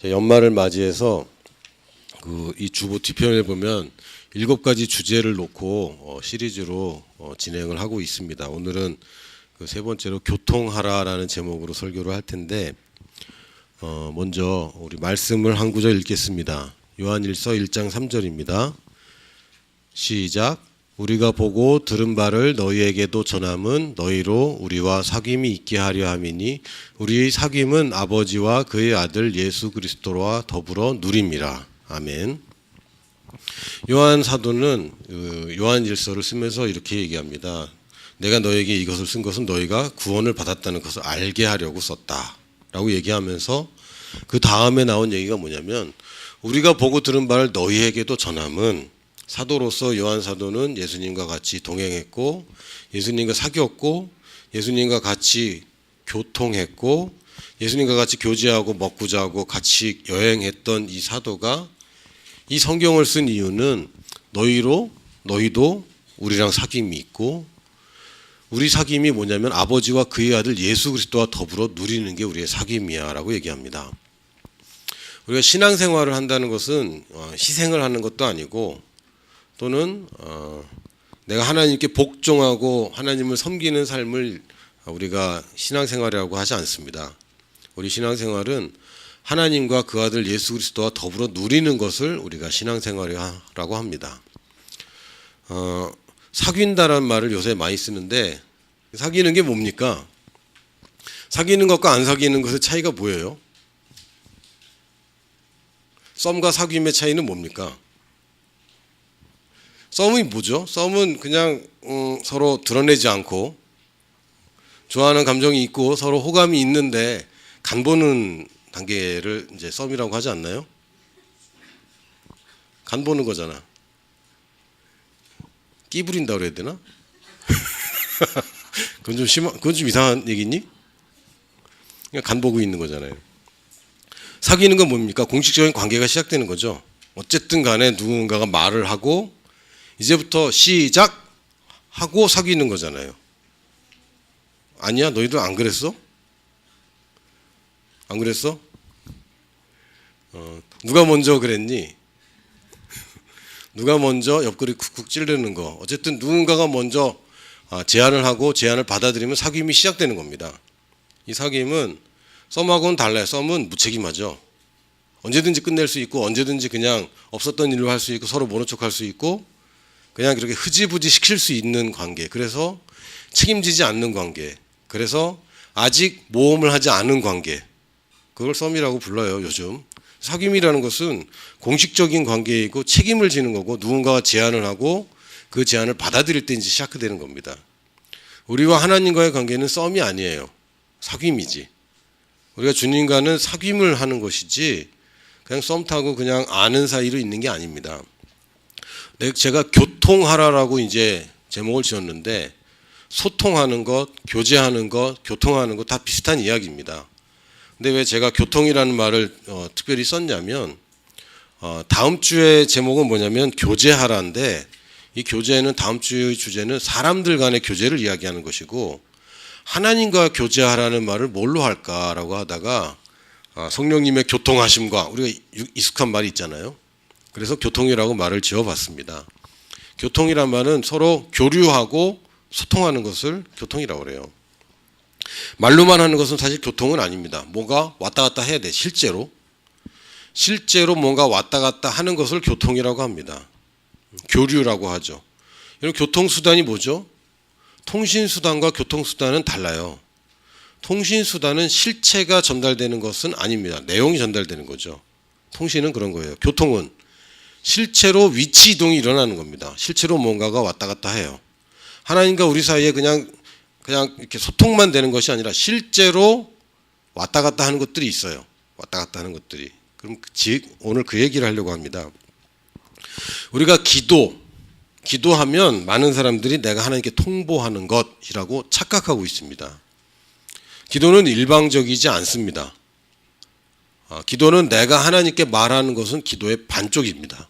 연말을 맞이해서 이 주보 뒤편을 보면 7가지 주제를 놓고 시리즈로 진행을 하고 있습니다. 오늘은 그 세 번째로 교통하라라는 제목으로 설교를 할 텐데 먼저 우리 말씀을 한 구절 읽겠습니다. 요한일서 1장 3절입니다. 시작. 우리가 보고 들은 바를 너희에게도 전함은 너희로 우리와 사귐이 있게 하려 함이니 우리의 사귐은 아버지와 그의 아들 예수 그리스도와 더불어 누림이라. 아멘. 요한 사도는 요한일서를 쓰면서 이렇게 얘기합니다. 내가 너에게 이것을 쓴 것은 너희가 구원을 받았다는 것을 알게 하려고 썼다 라고 얘기하면서 그 다음에 나온 얘기가 뭐냐면 우리가 보고 들은 바를 너희에게도 전함은 사도로서 요한 사도는 예수님과 같이 동행했고 예수님과 사귀었고 예수님과 같이 교통했고 예수님과 같이 교제하고 먹고 자고 같이 여행했던 이 사도가 이 성경을 쓴 이유는 너희도 우리랑 사귐이 있고 우리 사귐이 뭐냐면 아버지와 그의 아들 예수 그리스도와 더불어 누리는 게 우리의 사귐이야 라고 얘기합니다. 우리가 신앙생활을 한다는 것은 희생을 하는 것도 아니고 또는 내가 하나님께 복종하고 하나님을 섬기는 삶을 우리가 신앙생활이라고 하지 않습니다. 우리 신앙생활은 하나님과 그 아들 예수 그리스도와 더불어 누리는 것을 우리가 신앙생활이라고 합니다. 사귄다라는 말을 요새 많이 쓰는데 사귀는 게 뭡니까? 사귀는 것과 안 사귀는 것의 차이가 뭐예요? 썸과 사귐의 차이는 뭡니까? 썸이 뭐죠? 썸은 그냥 서로 드러내지 않고 좋아하는 감정이 있고 서로 호감이 있는데 간보는 단계를 이제 썸이라고 하지 않나요? 간보는 거잖아. 끼 부린다 그래야 되나? 그건 좀 이상한 얘기니? 그냥 간보고 있는 거잖아요. 사귀는 건 뭡니까? 공식적인 관계가 시작되는 거죠. 어쨌든 간에 누군가가 말을 하고 이제부터 시작하고 사귀는 거잖아요. 아니야? 너희들 안 그랬어? 안 그랬어? 누가 먼저 그랬니? 누가 먼저 옆구리 쿡쿡 찌르는 거. 어쨌든 누군가가 먼저 제안을 하고 제안을 받아들이면 사귐이 시작되는 겁니다. 이 사귐은 썸하고는 달라요. 썸은 무책임하죠. 언제든지 끝낼 수 있고 언제든지 그냥 없었던 일로 할 수 있고 서로 모른 척할 수 있고 그냥 그렇게 흐지부지 시킬 수 있는 관계. 그래서 책임지지 않는 관계. 그래서 아직 모험을 하지 않은 관계. 그걸 썸이라고 불러요, 요즘. 사귐이라는 것은 공식적인 관계이고 책임을 지는 거고 누군가가 제안을 하고 그 제안을 받아들일 때 이제 시작되는 겁니다. 우리와 하나님과의 관계는 썸이 아니에요. 사귐이지. 우리가 주님과는 사귐을 하는 것이지 그냥 썸 타고 그냥 아는 사이로 있는 게 아닙니다. 제가 교통하라라고 이제 제목을 지었는데 소통하는 것, 교제하는 것, 교통하는 것 다 비슷한 이야기입니다. 근데 왜 제가 교통이라는 말을 특별히 썼냐면 다음 주의 제목은 뭐냐면 교제하라인데 이 교제는 다음 주의 주제는 사람들 간의 교제를 이야기하는 것이고 하나님과 교제하라는 말을 뭘로 할까라고 하다가 성령님의 교통하심과 우리가 익숙한 말이 있잖아요. 그래서 교통이라고 말을 지어봤습니다. 교통이란 말은 서로 교류하고 소통하는 것을 교통이라고 그래요. 말로만 하는 것은 사실 교통은 아닙니다. 뭔가 왔다 갔다 해야 돼. 실제로 뭔가 왔다 갔다 하는 것을 교통이라고 합니다. 교류라고 하죠. 이런 교통수단이 뭐죠? 통신수단과 교통수단은 달라요. 통신수단은 실체가 전달되는 것은 아닙니다. 내용이 전달되는 거죠. 통신은 그런 거예요. 교통은 실제로 위치 이동이 일어나는 겁니다. 실제로 뭔가가 왔다 갔다 해요. 하나님과 우리 사이에 그냥 이렇게 소통만 되는 것이 아니라 실제로 왔다 갔다 하는 것들이 있어요. 왔다 갔다 하는 것들이. 그럼 오늘 그 얘기를 하려고 합니다. 우리가 기도하면 많은 사람들이 내가 하나님께 통보하는 것이라고 착각하고 있습니다. 기도는 일방적이지 않습니다. 기도는 내가 하나님께 말하는 것은 기도의 반쪽입니다.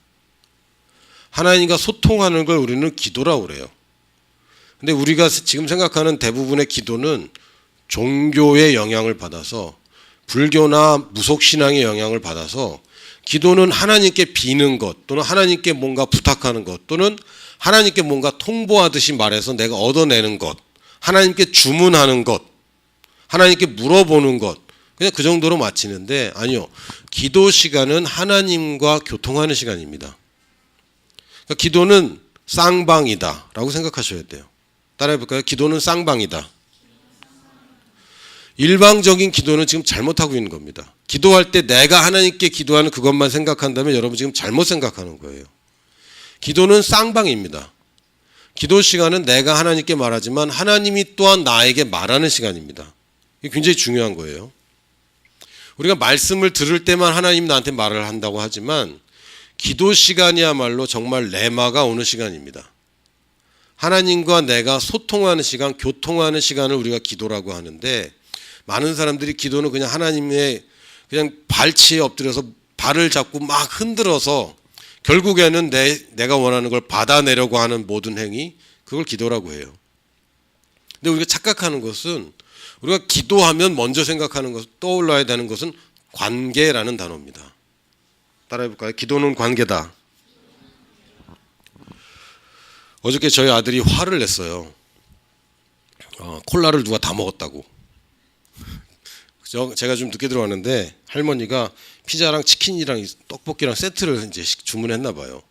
하나님과 소통하는 걸 우리는 기도라고 그래요. 근데 우리가 지금 생각하는 대부분의 기도는 종교의 영향을 받아서 불교나 무속신앙의 영향을 받아서 기도는 하나님께 비는 것 또는 하나님께 뭔가 부탁하는 것 또는 하나님께 뭔가 통보하듯이 말해서 내가 얻어내는 것, 하나님께 주문하는 것, 하나님께 물어보는 것, 그냥 그 정도로 마치는데 아니요. 기도 시간은 하나님과 교통하는 시간입니다. 그러니까 기도는 쌍방이다 라고 생각하셔야 돼요. 따라해볼까요? 기도는 쌍방이다. 일방적인 기도는 지금 잘못하고 있는 겁니다. 기도할 때 내가 하나님께 기도하는 그것만 생각한다면 여러분 지금 잘못 생각하는 거예요. 기도는 쌍방입니다. 기도 시간은 내가 하나님께 말하지만 하나님이 또한 나에게 말하는 시간입니다. 이게 굉장히 중요한 거예요. 우리가 말씀을 들을 때만 하나님 나한테 말을 한다고 하지만 기도 시간이야말로 정말 레마가 오는 시간입니다. 하나님과 내가 소통하는 시간, 교통하는 시간을 우리가 기도라고 하는데 많은 사람들이 기도는 그냥 하나님의 그냥 발치에 엎드려서 발을 잡고 막 흔들어서 결국에는 내가 원하는 걸 받아내려고 하는 모든 행위, 그걸 기도라고 해요. 근데 우리가 착각하는 것은 우리가 기도하면 먼저 생각하는 것, 떠올라야 되는 것은 관계라는 단어입니다. 따라해볼까요? 기도는 관계다. 어저께 저희 아들이 화를 냈어요. 콜라를 누가 다 먹었다고. 제가 좀 늦게 들어왔는데 할머니가 피자랑 치킨이랑 떡볶이랑 세트를 이제 주문했나 봐요.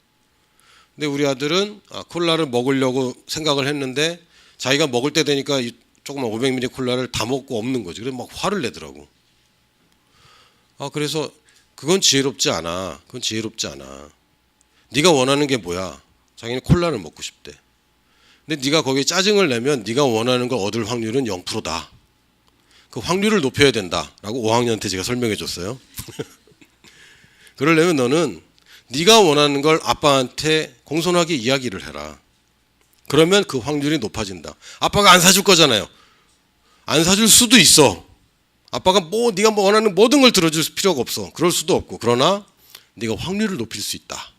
근데 우리 아들은 콜라를 먹으려고 생각을 했는데 자기가 먹을 때 되니까 이 조그만 500ml 콜라를 다 먹고 없는 거지. 그래서 막 화를 내더라고. 그래서 그건 지혜롭지 않아. 그건 지혜롭지 않아. 네가 원하는 게 뭐야? 자기는 콜라를 먹고 싶대. 근데 네가 거기에 짜증을 내면 네가 원하는 걸 얻을 확률은 0%다. 그 확률을 높여야 된다라고 5학년한테 제가 설명해 줬어요. 그러려면 너는 네가 원하는 걸 아빠한테 공손하게 이야기를 해라. 그러면 그 확률이 높아진다. 아빠가 안 사줄 거잖아요. 안 사줄 수도 있어. 아빠가 네가 원하는 모든 걸 들어줄 필요가 없어. 그럴 수도 없고. 그러나 네가 확률을 높일 수 있다.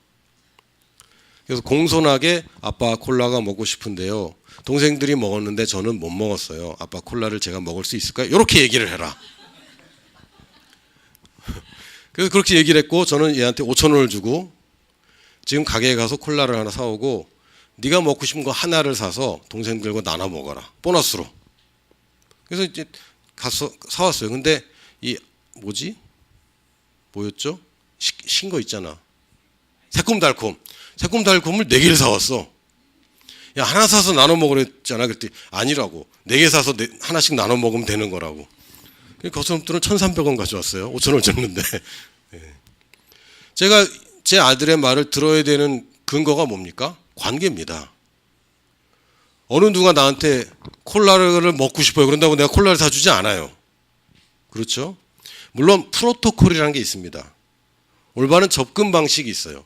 그래서 공손하게 아빠 콜라가 먹고 싶은데요. 동생들이 먹었는데 저는 못 먹었어요. 아빠 콜라를 제가 먹을 수 있을까요? 이렇게 얘기를 해라. 그래서 그렇게 얘기를 했고 저는 얘한테 5,000원을 주고 지금 가게에 가서 콜라를 하나 사오고 네가 먹고 싶은 거 하나를 사서 동생들과 나눠 먹어라. 보너스로. 그래서 이제 가서 사왔어요. 근데 이 뭐였죠? 신 거 있잖아. 새콤달콤. 새콤달콤을 4개를 사왔어. 야, 하나 사서 나눠 먹으랬잖아. 그랬더니 아니라고. 4개 사서 하나씩 나눠 먹으면 되는 거라고. 거스름돈은 1,300원 가져왔어요. 5,000원 줬는데. 제가 제 아들의 말을 들어야 되는 근거가 뭡니까? 관계입니다. 어느 누가 나한테 콜라를 먹고 싶어요. 그런다고 내가 콜라를 사주지 않아요. 그렇죠? 물론 프로토콜이라는 게 있습니다. 올바른 접근 방식이 있어요.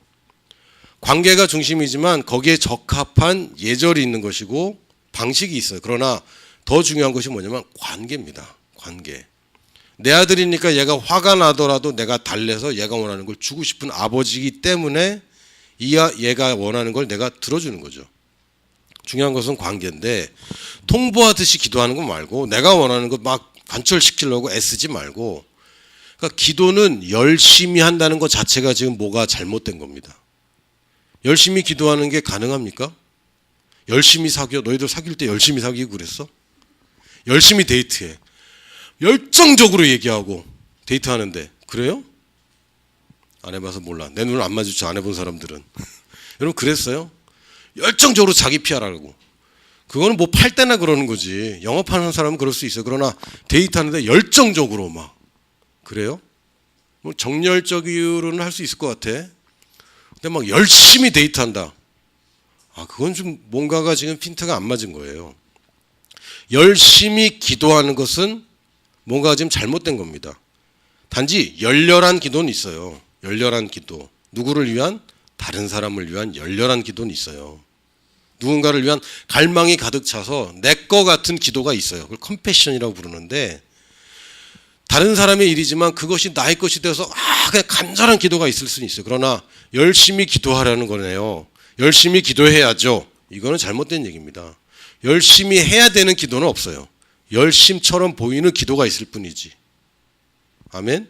관계가 중심이지만 거기에 적합한 예절이 있는 것이고 방식이 있어요. 그러나 더 중요한 것이 뭐냐면 관계입니다. 관계. 내 아들이니까 얘가 화가 나더라도 내가 달래서 얘가 원하는 걸 주고 싶은 아버지이기 때문에 얘가 원하는 걸 내가 들어주는 거죠. 중요한 것은 관계인데 통보하듯이 기도하는 거 말고 내가 원하는 거 막 관철시키려고 애쓰지 말고, 그러니까 기도는 열심히 한다는 것 자체가 지금 뭐가 잘못된 겁니다. 열심히 기도하는 게 가능합니까? 열심히 사귀어. 너희들 사귈 때 열심히 사귀고 그랬어? 열심히 데이트해. 열정적으로 얘기하고 데이트하는데 그래요? 안 해봐서 몰라. 내 눈을 안 마주쳐 안 해본 사람들은. 여러분 그랬어요? 열정적으로 자기 피하라고. 그거는 뭐 팔 때나 그러는 거지. 영업하는 사람은 그럴 수 있어요. 그러나 데이트하는데 열정적으로 막 그래요? 뭐 정열적으로는 할 수 있을 것 같아. 근데 막 열심히 데이트한다. 그건 좀 뭔가가 지금 핀트가 안 맞은 거예요. 열심히 기도하는 것은 뭔가 지금 잘못된 겁니다. 단지 열렬한 기도는 있어요. 열렬한 기도. 누구를 위한? 다른 사람을 위한 열렬한 기도는 있어요. 누군가를 위한 갈망이 가득 차서 내 거 같은 기도가 있어요. 그걸 컴패션이라고 부르는데 다른 사람의 일이지만 그것이 나의 것이 되어서 그냥 간절한 기도가 있을 수는 있어요. 그러나 열심히 기도하라는 거네요. 열심히 기도해야죠. 이거는 잘못된 얘기입니다. 열심히 해야 되는 기도는 없어요. 열심처럼 보이는 기도가 있을 뿐이지. 아멘?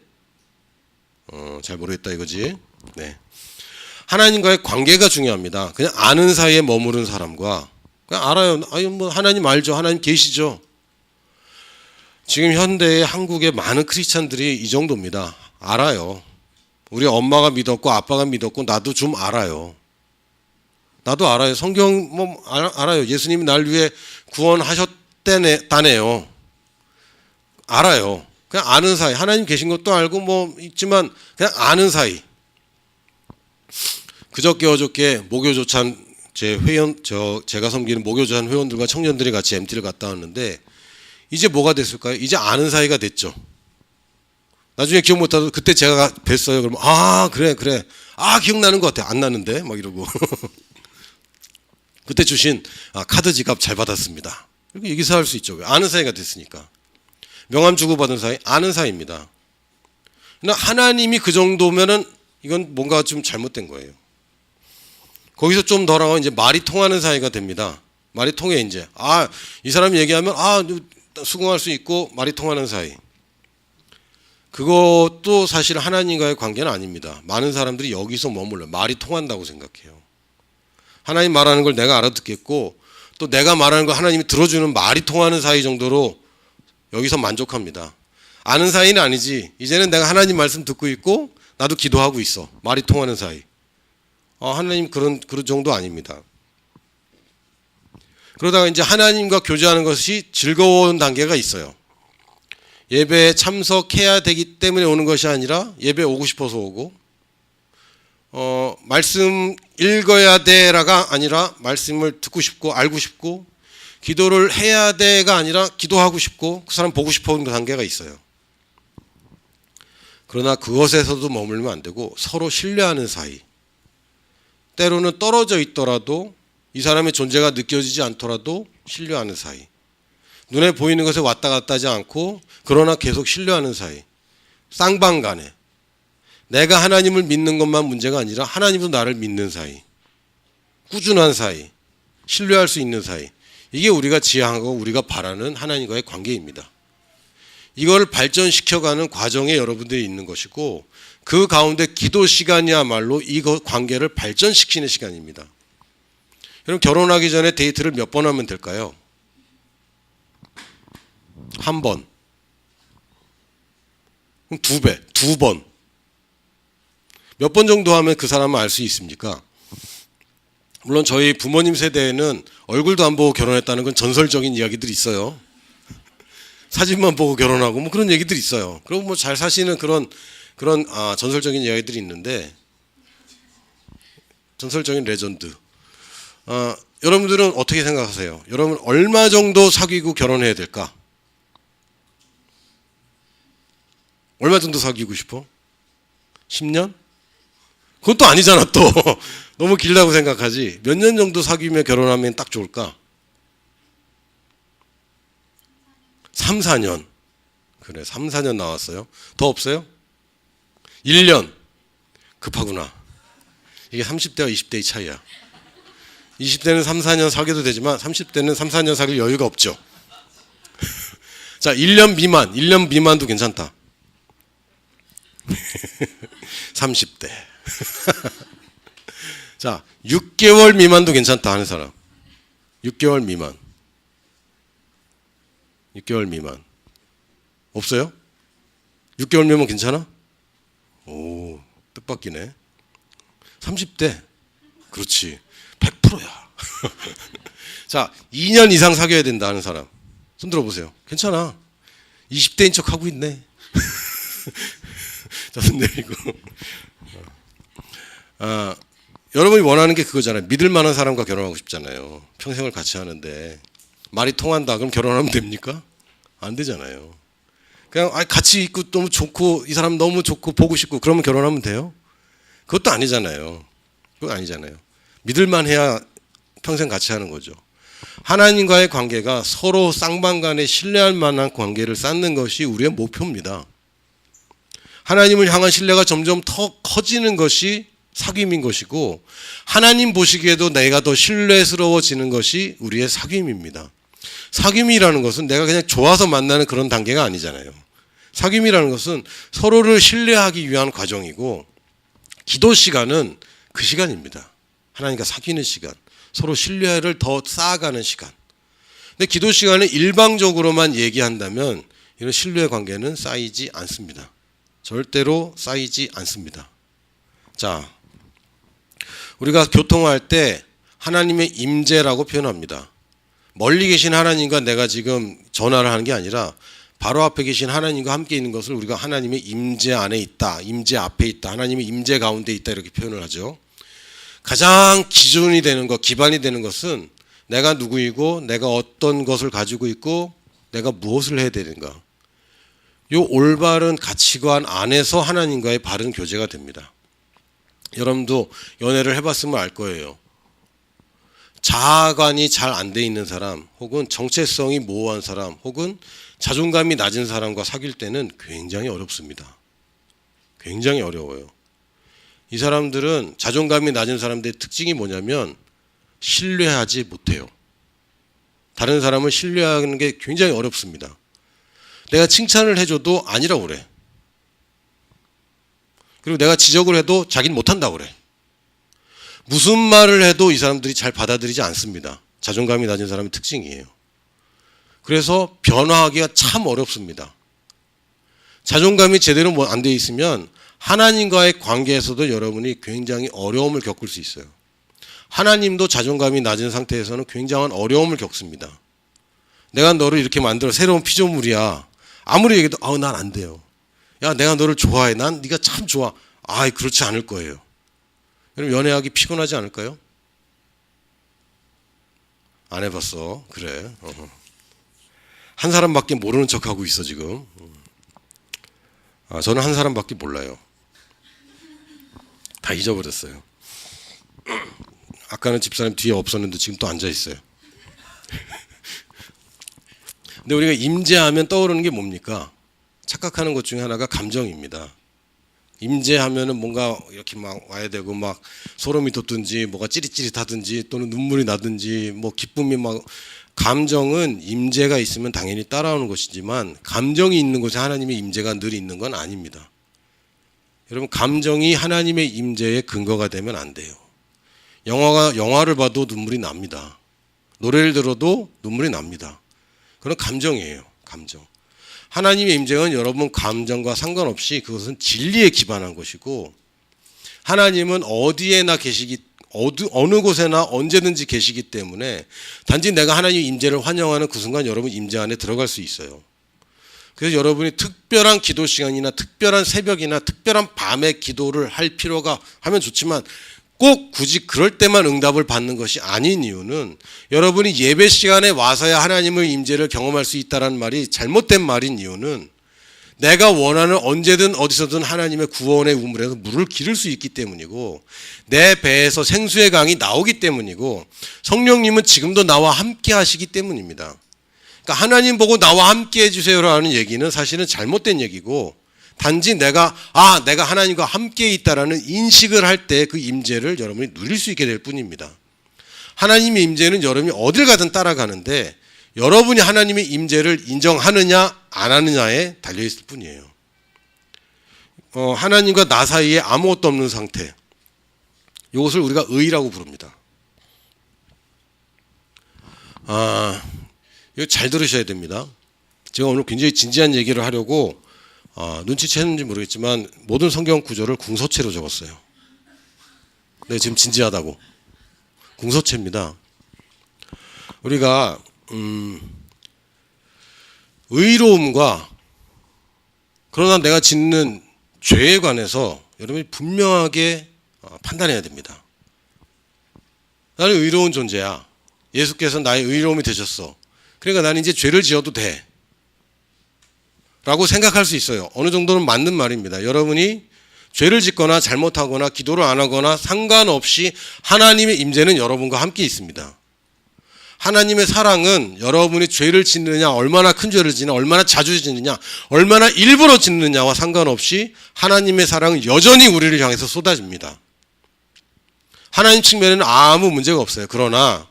잘 모르겠다 이거지. 네. 하나님과의 관계가 중요합니다. 그냥 아는 사이에 머무른 사람과 그냥 알아요. 아유 뭐 하나님 알죠. 하나님 계시죠. 지금 현대의 한국의 많은 크리스찬들이 이 정도입니다. 알아요. 우리 엄마가 믿었고 아빠가 믿었고 나도 좀 알아요. 나도 알아요. 성경 뭐 알아요. 예수님이 날 위해 구원하셨다네요. 알아요. 그냥 아는 사이. 하나님 계신 것도 알고 뭐 있지만 그냥 아는 사이. 그저께 어저께 목요조찬 제가 섬기는 목요조찬 회원들과 청년들이 같이 MT를 갔다 왔는데 이제 뭐가 됐을까요? 이제 아는 사이가 됐죠. 나중에 기억 못하도 그때 제가 뵀어요. 그러면 아 그래 아 기억나는 것 같아. 안 나는데 막 이러고 그때 주신 카드 지갑 잘 받았습니다. 이렇게 얘기사 할 수 있죠. 아는 사이가 됐으니까. 명함 주고받은 사이 아는 사이입니다. 그러나 하나님이 그 정도면은 이건 뭔가 좀 잘못된 거예요. 거기서 좀 더 나가면 이제 말이 통하는 사이가 됩니다. 말이 통해 이제 이 사람이 얘기하면 수긍할 수 있고 말이 통하는 사이. 그것도 사실 하나님과의 관계는 아닙니다. 많은 사람들이 여기서 머물러 말이 통한다고 생각해요. 하나님 말하는 걸 내가 알아듣겠고 또 내가 말하는 걸 하나님이 들어주는 말이 통하는 사이 정도로 여기서 만족합니다. 아는 사이는 아니지. 이제는 내가 하나님 말씀 듣고 있고 나도 기도하고 있어. 말이 통하는 사이. 하나님 그런 정도 아닙니다. 그러다가 이제 하나님과 교제하는 것이 즐거운 단계가 있어요. 예배에 참석해야 되기 때문에 오는 것이 아니라 예배 오고 싶어서 오고 말씀 읽어야 돼라가 아니라 말씀을 듣고 싶고 알고 싶고 기도를 해야 돼가 아니라 기도하고 싶고 그 사람 보고 싶어 하는 단계가 있어요. 그러나 그것에서도 머물면 안 되고 서로 신뢰하는 사이. 때로는 떨어져 있더라도 이 사람의 존재가 느껴지지 않더라도 신뢰하는 사이. 눈에 보이는 것에 왔다 갔다 하지 않고 그러나 계속 신뢰하는 사이. 쌍방간에 내가 하나님을 믿는 것만 문제가 아니라 하나님도 나를 믿는 사이. 꾸준한 사이. 신뢰할 수 있는 사이. 이게 우리가 지향하고 우리가 바라는 하나님과의 관계입니다. 이걸 발전시켜가는 과정에 여러분들이 있는 것이고 그 가운데 기도 시간이야말로 이 관계를 발전시키는 시간입니다. 여러분 결혼하기 전에 데이트를 몇 번 하면 될까요? 한 번. 그럼 두 번. 몇 번 정도 하면 그 사람을 알 수 있습니까? 물론 저희 부모님 세대에는 얼굴도 안 보고 결혼했다는 건 전설적인 이야기들이 있어요. 사진만 보고 결혼하고 뭐 그런 얘기들이 있어요. 그리고 뭐 잘 사시는 그런 전설적인 이야기들이 있는데 전설적인 레전드. 여러분들은 어떻게 생각하세요? 여러분 얼마 정도 사귀고 결혼해야 될까? 얼마 정도 사귀고 싶어? 10년? 그것도 아니잖아 또. 너무 길다고 생각하지. 몇 년 정도 사귀며 결혼하면 딱 좋을까? 3, 4년. 그래 3, 4년 나왔어요. 더 없어요? 1년. 급하구나. 이게 30대와 20대의 차이야. 20대는 3, 4년 사귀어도 되지만 30대는 3, 4년 사귈 여유가 없죠. 자 1년 미만. 1년 미만도 괜찮다. 30대. 자 6개월 미만도 괜찮다 하는 사람. 6개월 미만. 6개월 미만. 없어요? 6개월 미만 괜찮아? 오, 뜻밖이네. 30대. 그렇지. 100%야. 자, 2년 이상 사귀어야 된다 하는 사람. 손 들어보세요. 괜찮아. 20대인 척 하고 있네. 자, 손 내리고. 여러분이 원하는 게 그거잖아요. 믿을 만한 사람과 결혼하고 싶잖아요. 평생을 같이 하는데. 말이 통한다. 그럼 결혼하면 됩니까? 안 되잖아요. 그냥 같이 있고 너무 좋고 이 사람 너무 좋고 보고 싶고 그러면 결혼하면 돼요? 그것도 아니잖아요. 그건 아니잖아요. 믿을만 해야 평생 같이 하는 거죠. 하나님과의 관계가 서로 쌍방간에 신뢰할 만한 관계를 쌓는 것이 우리의 목표입니다. 하나님을 향한 신뢰가 점점 더 커지는 것이 사귐인 것이고 하나님 보시기에도 내가 더 신뢰스러워지는 것이 우리의 사귐입니다. 사귐이라는 것은 내가 그냥 좋아서 만나는 그런 단계가 아니잖아요. 사귐이라는 것은 서로를 신뢰하기 위한 과정이고, 기도 시간은 그 시간입니다. 하나님과 사귀는 시간, 서로 신뢰를 더 쌓아가는 시간. 근데 기도 시간을 일방적으로만 얘기한다면 이런 신뢰 관계는 쌓이지 않습니다. 절대로 쌓이지 않습니다. 자, 우리가 교통할 때 하나님의 임재라고 표현합니다. 멀리 계신 하나님과 내가 지금 전화를 하는 게 아니라 바로 앞에 계신 하나님과 함께 있는 것을 우리가 하나님의 임재 안에 있다, 임재 앞에 있다, 하나님의 임재 가운데 있다 이렇게 표현을 하죠. 가장 기준이 되는 것, 기반이 되는 것은 내가 누구이고 내가 어떤 것을 가지고 있고 내가 무엇을 해야 되는가. 이 올바른 가치관 안에서 하나님과의 바른 교제가 됩니다. 여러분도 연애를 해봤으면 알 거예요. 자아관이 잘 안 돼 있는 사람, 혹은 정체성이 모호한 사람, 혹은 자존감이 낮은 사람과 사귈 때는 굉장히 어렵습니다. 굉장히 어려워요. 이 사람들은, 자존감이 낮은 사람들의 특징이 뭐냐면 신뢰하지 못해요. 다른 사람을 신뢰하는 게 굉장히 어렵습니다. 내가 칭찬을 해줘도 아니라고 그래. 그리고 내가 지적을 해도 자기는 못한다고 그래. 무슨 말을 해도 이 사람들이 잘 받아들이지 않습니다. 자존감이 낮은 사람의 특징이에요. 그래서 변화하기가 참 어렵습니다. 자존감이 제대로 안 돼 있으면 하나님과의 관계에서도 여러분이 굉장히 어려움을 겪을 수 있어요. 하나님도 자존감이 낮은 상태에서는 굉장한 어려움을 겪습니다. 내가 너를 이렇게 만들어 새로운 피조물이야. 아무리 얘기해도 난 안 돼요. 야, 내가 너를 좋아해. 난 네가 참 좋아. 그렇지 않을 거예요. 여러분, 연애하기 피곤하지 않을까요? 안 해봤어. 그래. 한 사람밖에 모르는 척하고 있어 지금. 저는 한 사람밖에 몰라요. 다 잊어버렸어요. 아까는 집사님 뒤에 없었는데 지금 또 앉아 있어요. 근데 우리가 임재하면 떠오르는 게 뭡니까? 착각하는 것 중에 하나가 감정입니다. 임재하면은 뭔가 이렇게 막 와야 되고 막 소름이 돋든지 뭐가 찌릿찌릿하든지 또는 눈물이 나든지 뭐 기쁨이 막, 감정은 임재가 있으면 당연히 따라오는 것이지만 감정이 있는 곳에 하나님의 임재가 늘 있는 건 아닙니다. 여러분, 감정이 하나님의 임재의 근거가 되면 안 돼요. 영화를 봐도 눈물이 납니다. 노래를 들어도 눈물이 납니다. 그건 감정이에요. 감정. 하나님의 임재는 여러분 감정과 상관없이 그것은 진리에 기반한 것이고, 하나님은 어디에나 계시기, 어느 곳에나 언제든지 계시기 때문에 단지 내가 하나님의 임재를 환영하는 그 순간 여러분 임재 안에 들어갈 수 있어요. 그래서 여러분이 특별한 기도 시간이나 특별한 새벽이나 특별한 밤에 기도를 할 필요가 하면 좋지만 꼭 굳이 그럴 때만 응답을 받는 것이 아닌 이유는, 여러분이 예배 시간에 와서야 하나님의 임재를 경험할 수 있다는 말이 잘못된 말인 이유는 내가 원하는 언제든 어디서든 하나님의 구원의 우물에서 물을 기를 수 있기 때문이고, 내 배에서 생수의 강이 나오기 때문이고, 성령님은 지금도 나와 함께 하시기 때문입니다. 그러니까 하나님 보고 나와 함께 해주세요라는 얘기는 사실은 잘못된 얘기고, 단지 내가 하나님과 함께 있다라는 인식을 할 때 그 임재를 여러분이 누릴 수 있게 될 뿐입니다. 하나님의 임재는 여러분이 어딜 가든 따라가는데 여러분이 하나님의 임재를 인정하느냐 안 하느냐에 달려있을 뿐이에요. 하나님과 나 사이에 아무것도 없는 상태, 이것을 우리가 의라고 부릅니다. 이거 잘 들으셔야 됩니다. 제가 오늘 굉장히 진지한 얘기를 하려고 눈치챘는지 모르겠지만 모든 성경 구절을 궁서체로 적었어요. 네, 지금 진지하다고. 궁서체입니다. 우리가 의로움과 그러나 내가 짓는 죄에 관해서 여러분이 분명하게 판단해야 됩니다. 나는 의로운 존재야. 예수께서 나의 의로움이 되셨어. 그러니까 나는 이제 죄를 지어도 돼 라고 생각할 수 있어요. 어느 정도는 맞는 말입니다. 여러분이 죄를 짓거나 잘못하거나 기도를 안 하거나 상관없이 하나님의 임재는 여러분과 함께 있습니다. 하나님의 사랑은 여러분이 죄를 짓느냐, 얼마나 큰 죄를 짓느냐, 얼마나 자주 짓느냐, 얼마나 일부러 짓느냐와 상관없이 하나님의 사랑은 여전히 우리를 향해서 쏟아집니다. 하나님 측면에는 아무 문제가 없어요. 그러나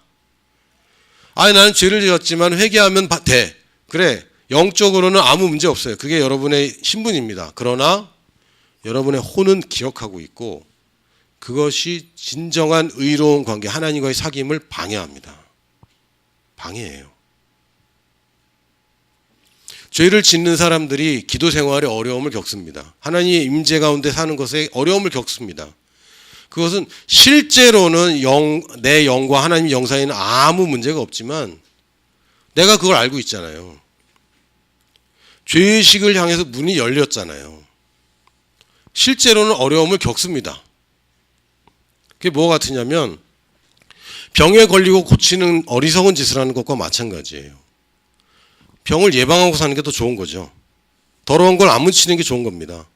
나는 죄를 지었지만 회개하면 돼. 그래, 영적으로는 아무 문제 없어요. 그게 여러분의 신분입니다. 그러나 여러분의 혼은 기억하고 있고 그것이 진정한 의로운 관계, 하나님과의 사귐을 방해합니다. 방해해요. 죄를 짓는 사람들이 기도 생활에 어려움을 겪습니다. 하나님의 임재 가운데 사는 것에 어려움을 겪습니다. 그것은 실제로는 내 영과 하나님 영 사이에는 아무 문제가 없지만 내가 그걸 알고 있잖아요. 죄의식을 향해서 문이 열렸잖아요. 실제로는 어려움을 겪습니다. 그게 뭐 같으냐면 병에 걸리고 고치는 어리석은 짓을 하는 것과 마찬가지예요. 병을 예방하고 사는 게 더 좋은 거죠. 더러운 걸 안 묻히는 게 좋은 겁니다.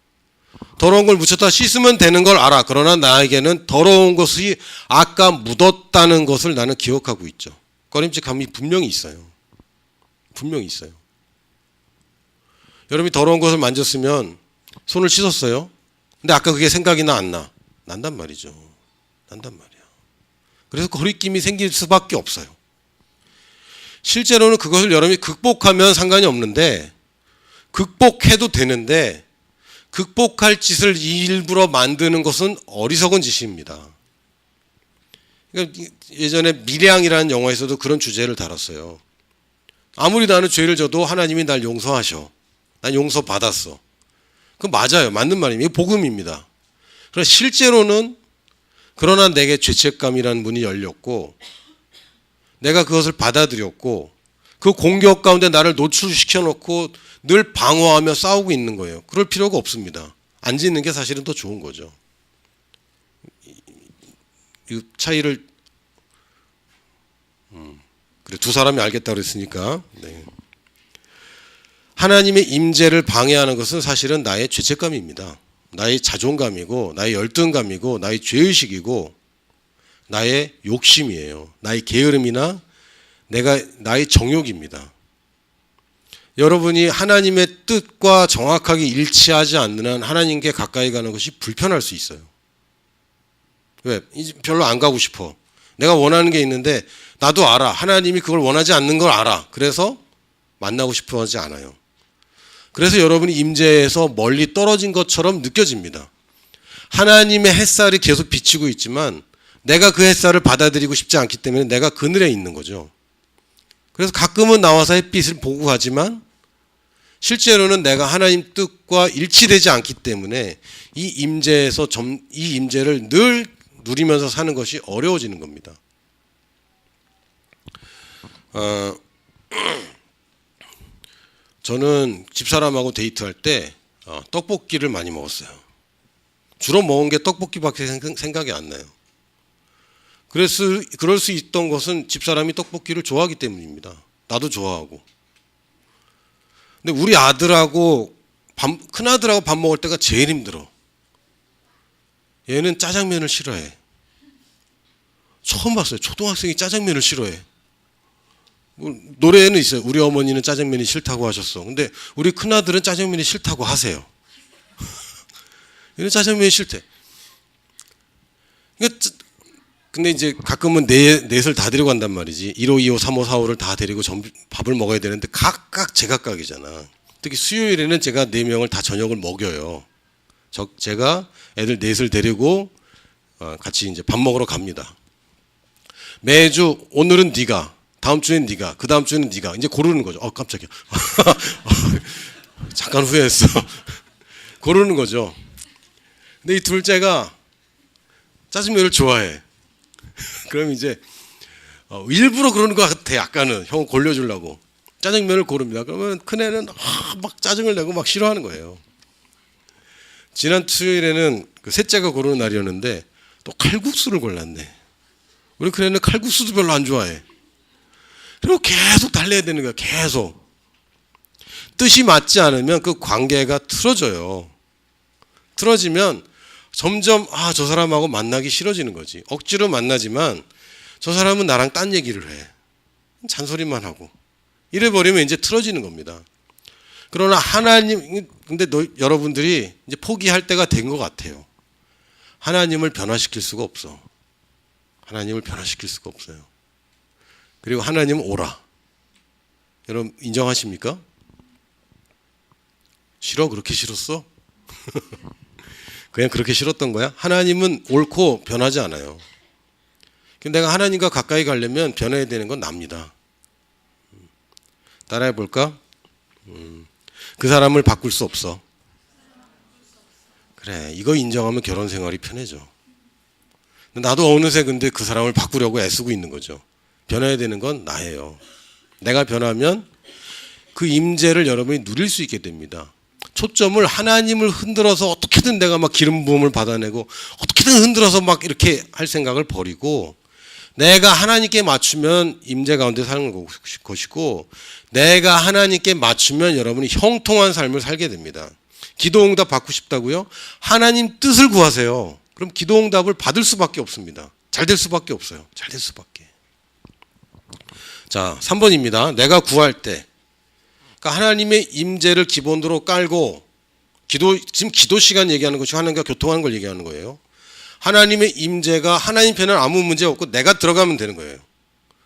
더러운 걸 묻혔다 씻으면 되는 걸 알아. 그러나 나에게는 더러운 것이 아까 묻었다는 것을 나는 기억하고 있죠. 꺼림칙함이 분명히 있어요. 분명히 있어요. 여러분이 더러운 것을 만졌으면 손을 씻었어요. 근데 아까 그게 생각이 나 안 나? 난단 말이죠. 난단 말이야. 그래서 거리낌이 생길 수밖에 없어요. 실제로는 그것을 여러분이 극복하면 상관이 없는데 극복해도 되는데 극복할 짓을 일부러 만드는 것은 어리석은 짓입니다. 그러니까 예전에 미래양이라는 영화에서도 그런 주제를 다뤘어요. 아무리 나는 죄를 져도 하나님이 날 용서하셔. 난 용서받았어. 그거 맞아요. 맞는 말입니다. 이게 복음입니다. 그러나 실제로는 그러나 내게 죄책감이라는 문이 열렸고 내가 그것을 받아들였고 그 공격 가운데 나를 노출시켜 놓고 늘 방어하며 싸우고 있는 거예요. 그럴 필요가 없습니다. 안 짓는 게 사실은 더 좋은 거죠. 이 차이를 그래 두 사람이 알겠다고 그랬으니까 네. 하나님의 임재를 방해하는 것은 사실은 나의 죄책감입니다. 나의 자존감이고 나의 열등감이고 나의 죄의식이고 나의 욕심이에요. 나의 게으름이나 나의 정욕입니다. 여러분이 하나님의 뜻과 정확하게 일치하지 않는 한 하나님께 가까이 가는 것이 불편할 수 있어요. 왜? 별로 안 가고 싶어. 내가 원하는 게 있는데 나도 알아. 하나님이 그걸 원하지 않는 걸 알아. 그래서 만나고 싶어 하지 않아요. 그래서 여러분이 임재에서 멀리 떨어진 것처럼 느껴집니다. 하나님의 햇살이 계속 비치고 있지만 내가 그 햇살을 받아들이고 싶지 않기 때문에 내가 그늘에 있는 거죠. 그래서 가끔은 나와서 햇빛을 보고 가지만 실제로는 내가 하나님 뜻과 일치되지 않기 때문에 이 임재를 늘 누리면서 사는 것이 어려워지는 겁니다. 저는 집사람하고 데이트할 때 떡볶이를 많이 먹었어요. 주로 먹은 게 떡볶이밖에 생각이 안 나요. 그럴 수 있던 것은 집사람이 떡볶이를 좋아하기 때문입니다. 나도 좋아하고. 근데 우리 아들하고 큰아들하고 밥 먹을 때가 제일 힘들어. 얘는 짜장면을 싫어해. 처음 봤어요. 초등학생이 짜장면을 싫어해. 노래에는 있어요. 우리 어머니는 짜장면이 싫다고 하셨어. 근데 우리 큰아들은 짜장면이 싫다고 하세요. 얘는 짜장면이 싫대. 근데 이제 가끔은 넷을 다 데리고 간단 말이지. 1호, 2호, 3호, 4호를 다 데리고 밥을 먹어야 되는데 각각 제각각이잖아. 특히 수요일에는 제가 4명을 다 저녁을 먹여요. 제가 애들 넷을 데리고 같이 이제 밥 먹으러 갑니다. 매주 오늘은 네가, 다음 주엔 네가, 그 다음 주에는 네가 이제 고르는 거죠. 깜짝이야. 잠깐 후회했어. 고르는 거죠. 근데 이 둘째가 짜장면을 좋아해. 그럼 이제 일부러 그러는 것 같아. 약간은 형 골려주려고 짜장면을 고릅니다. 그러면 큰애는 막 짜증을 내고 막 싫어하는 거예요. 지난 수요일에는 그 셋째가 고르는 날이었는데 또 칼국수를 골랐네. 우리 큰애는 칼국수도 별로 안 좋아해. 그리고 계속 달래야 되는 거야. 계속 뜻이 맞지 않으면 그 관계가 틀어져요. 틀어지면 점점 저 사람하고 만나기 싫어지는 거지. 억지로 만나지만 저 사람은 나랑 딴 얘기를 해. 잔소리만 하고. 이래버리면 이제 틀어지는 겁니다. 그러나 하나님, 근데 여러분들이 이제 포기할 때가 된 것 같아요. 하나님을 변화시킬 수가 없어. 하나님을 변화시킬 수가 없어요. 그리고 하나님은 오라. 여러분 인정하십니까? 싫어? 그렇게 싫었어? 그냥 그렇게 싫었던 거야? 하나님은 옳고 변하지 않아요. 내가 하나님과 가까이 가려면 변해야 되는 건 납니다. 따라해 볼까? 그 사람을 바꿀 수 없어. 그래, 이거 인정하면 결혼 생활이 편해져. 나도 어느새 근데 그 사람을 바꾸려고 애쓰고 있는 거죠. 변해야 되는 건 나예요. 내가 변하면 그 임재를 여러분이 누릴 수 있게 됩니다. 초점을 하나님을 흔들어서 어떻게든 내가 막 기름 부음을 받아내고 어떻게든 흔들어서 막 이렇게 할 생각을 버리고, 내가 하나님께 맞추면 임재 가운데 사는 것이고, 내가 하나님께 맞추면 여러분이 형통한 삶을 살게 됩니다. 기도응답 받고 싶다고요? 하나님 뜻을 구하세요. 그럼 기도응답을 받을 수밖에 없습니다. 잘 될 수밖에 없어요. 잘 될 수밖에. 자, 3번입니다. 내가 구할 때, 그러니까 하나님의 임재를 기본으로 깔고, 지금 기도 시간 얘기하는 것이 하나님과 교통하는 걸 얘기하는 거예요. 하나님의 임재가 하나님 편은 아무 문제 없고 내가 들어가면 되는 거예요.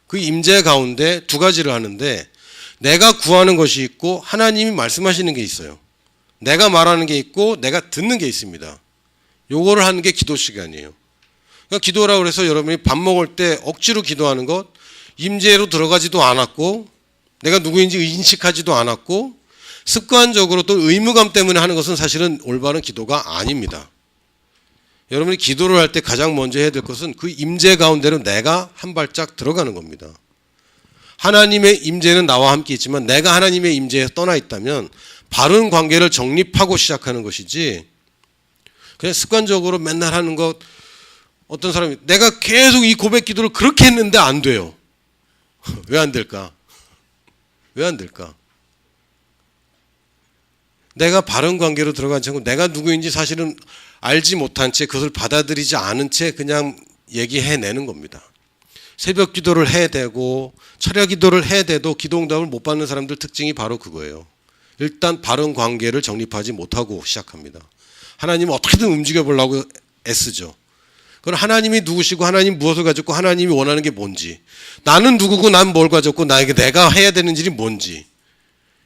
그 임재 가운데 두 가지를 하는데, 내가 구하는 것이 있고 하나님이 말씀하시는 게 있어요. 내가 말하는 게 있고 내가 듣는 게 있습니다. 요거를 하는 게 기도 시간이에요. 그러니까 기도라고 해서 여러분이 밥 먹을 때 억지로 기도하는 것, 임재로 들어가지도 않았고 내가 누구인지 인식하지도 않았고 습관적으로 또 의무감 때문에 하는 것은 사실은 올바른 기도가 아닙니다. 여러분이 기도를 할 때 가장 먼저 해야 될 것은 그 임재 가운데로 내가 한 발짝 들어가는 겁니다. 하나님의 임재는 나와 함께 있지만 내가 하나님의 임재에 떠나 있다면 바른 관계를 정립하고 시작하는 것이지, 그냥 습관적으로 맨날 하는 것. 어떤 사람이 내가 계속 이 고백 기도를 그렇게 했는데 안 돼요. 왜 안 될까? 왜 안 될까? 내가 바른 관계로 들어간 채고 내가 누구인지 사실은 알지 못한 채, 그것을 받아들이지 않은 채 그냥 얘기해내는 겁니다. 새벽 기도를 해대고 철야 기도를 해대도 기도응답을 못 받는 사람들 특징이 바로 그거예요. 일단 바른 관계를 정립하지 못하고 시작합니다. 하나님을 어떻게든 움직여 보려고 애쓰죠. 그럼 하나님이 누구시고 하나님 무엇을 가졌고 하나님이 원하는 게 뭔지, 나는 누구고 난 뭘 가졌고 나에게 내가 해야 되는 일이 뭔지,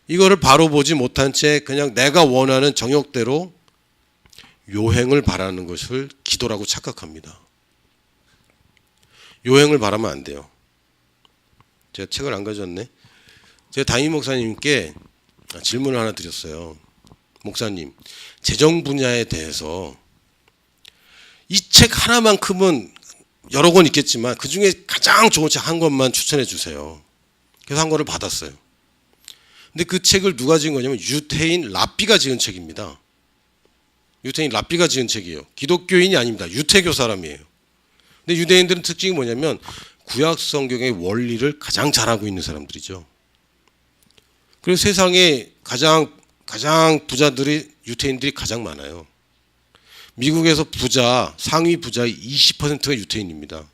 이거를 바로 보지 못한 채 그냥 내가 원하는 정욕대로 요행을 바라는 것을 기도라고 착각합니다. 요행을 바라면 안 돼요. 제가 책을 안 가져왔네. 제가 담임 목사님께 질문을 하나 드렸어요. 목사님, 재정 분야에 대해서 이 책 하나만큼은 여러 권 있겠지만 그 중에 가장 좋은 책 한 권만 추천해 주세요. 그래서 한 권을 받았어요. 근데 그 책을 누가 지은 거냐면 유태인 랍비가 지은 책입니다. 유태인 랍비가 지은 책이에요. 기독교인이 아닙니다. 유태교 사람이에요. 근데 유대인들은 특징이 뭐냐면 구약 성경의 원리를 가장 잘하고 있는 사람들이죠. 그래서 세상에 가장 부자들이 유태인들이 가장 많아요. 미국에서 상위 부자의 20%가 유태인입니다.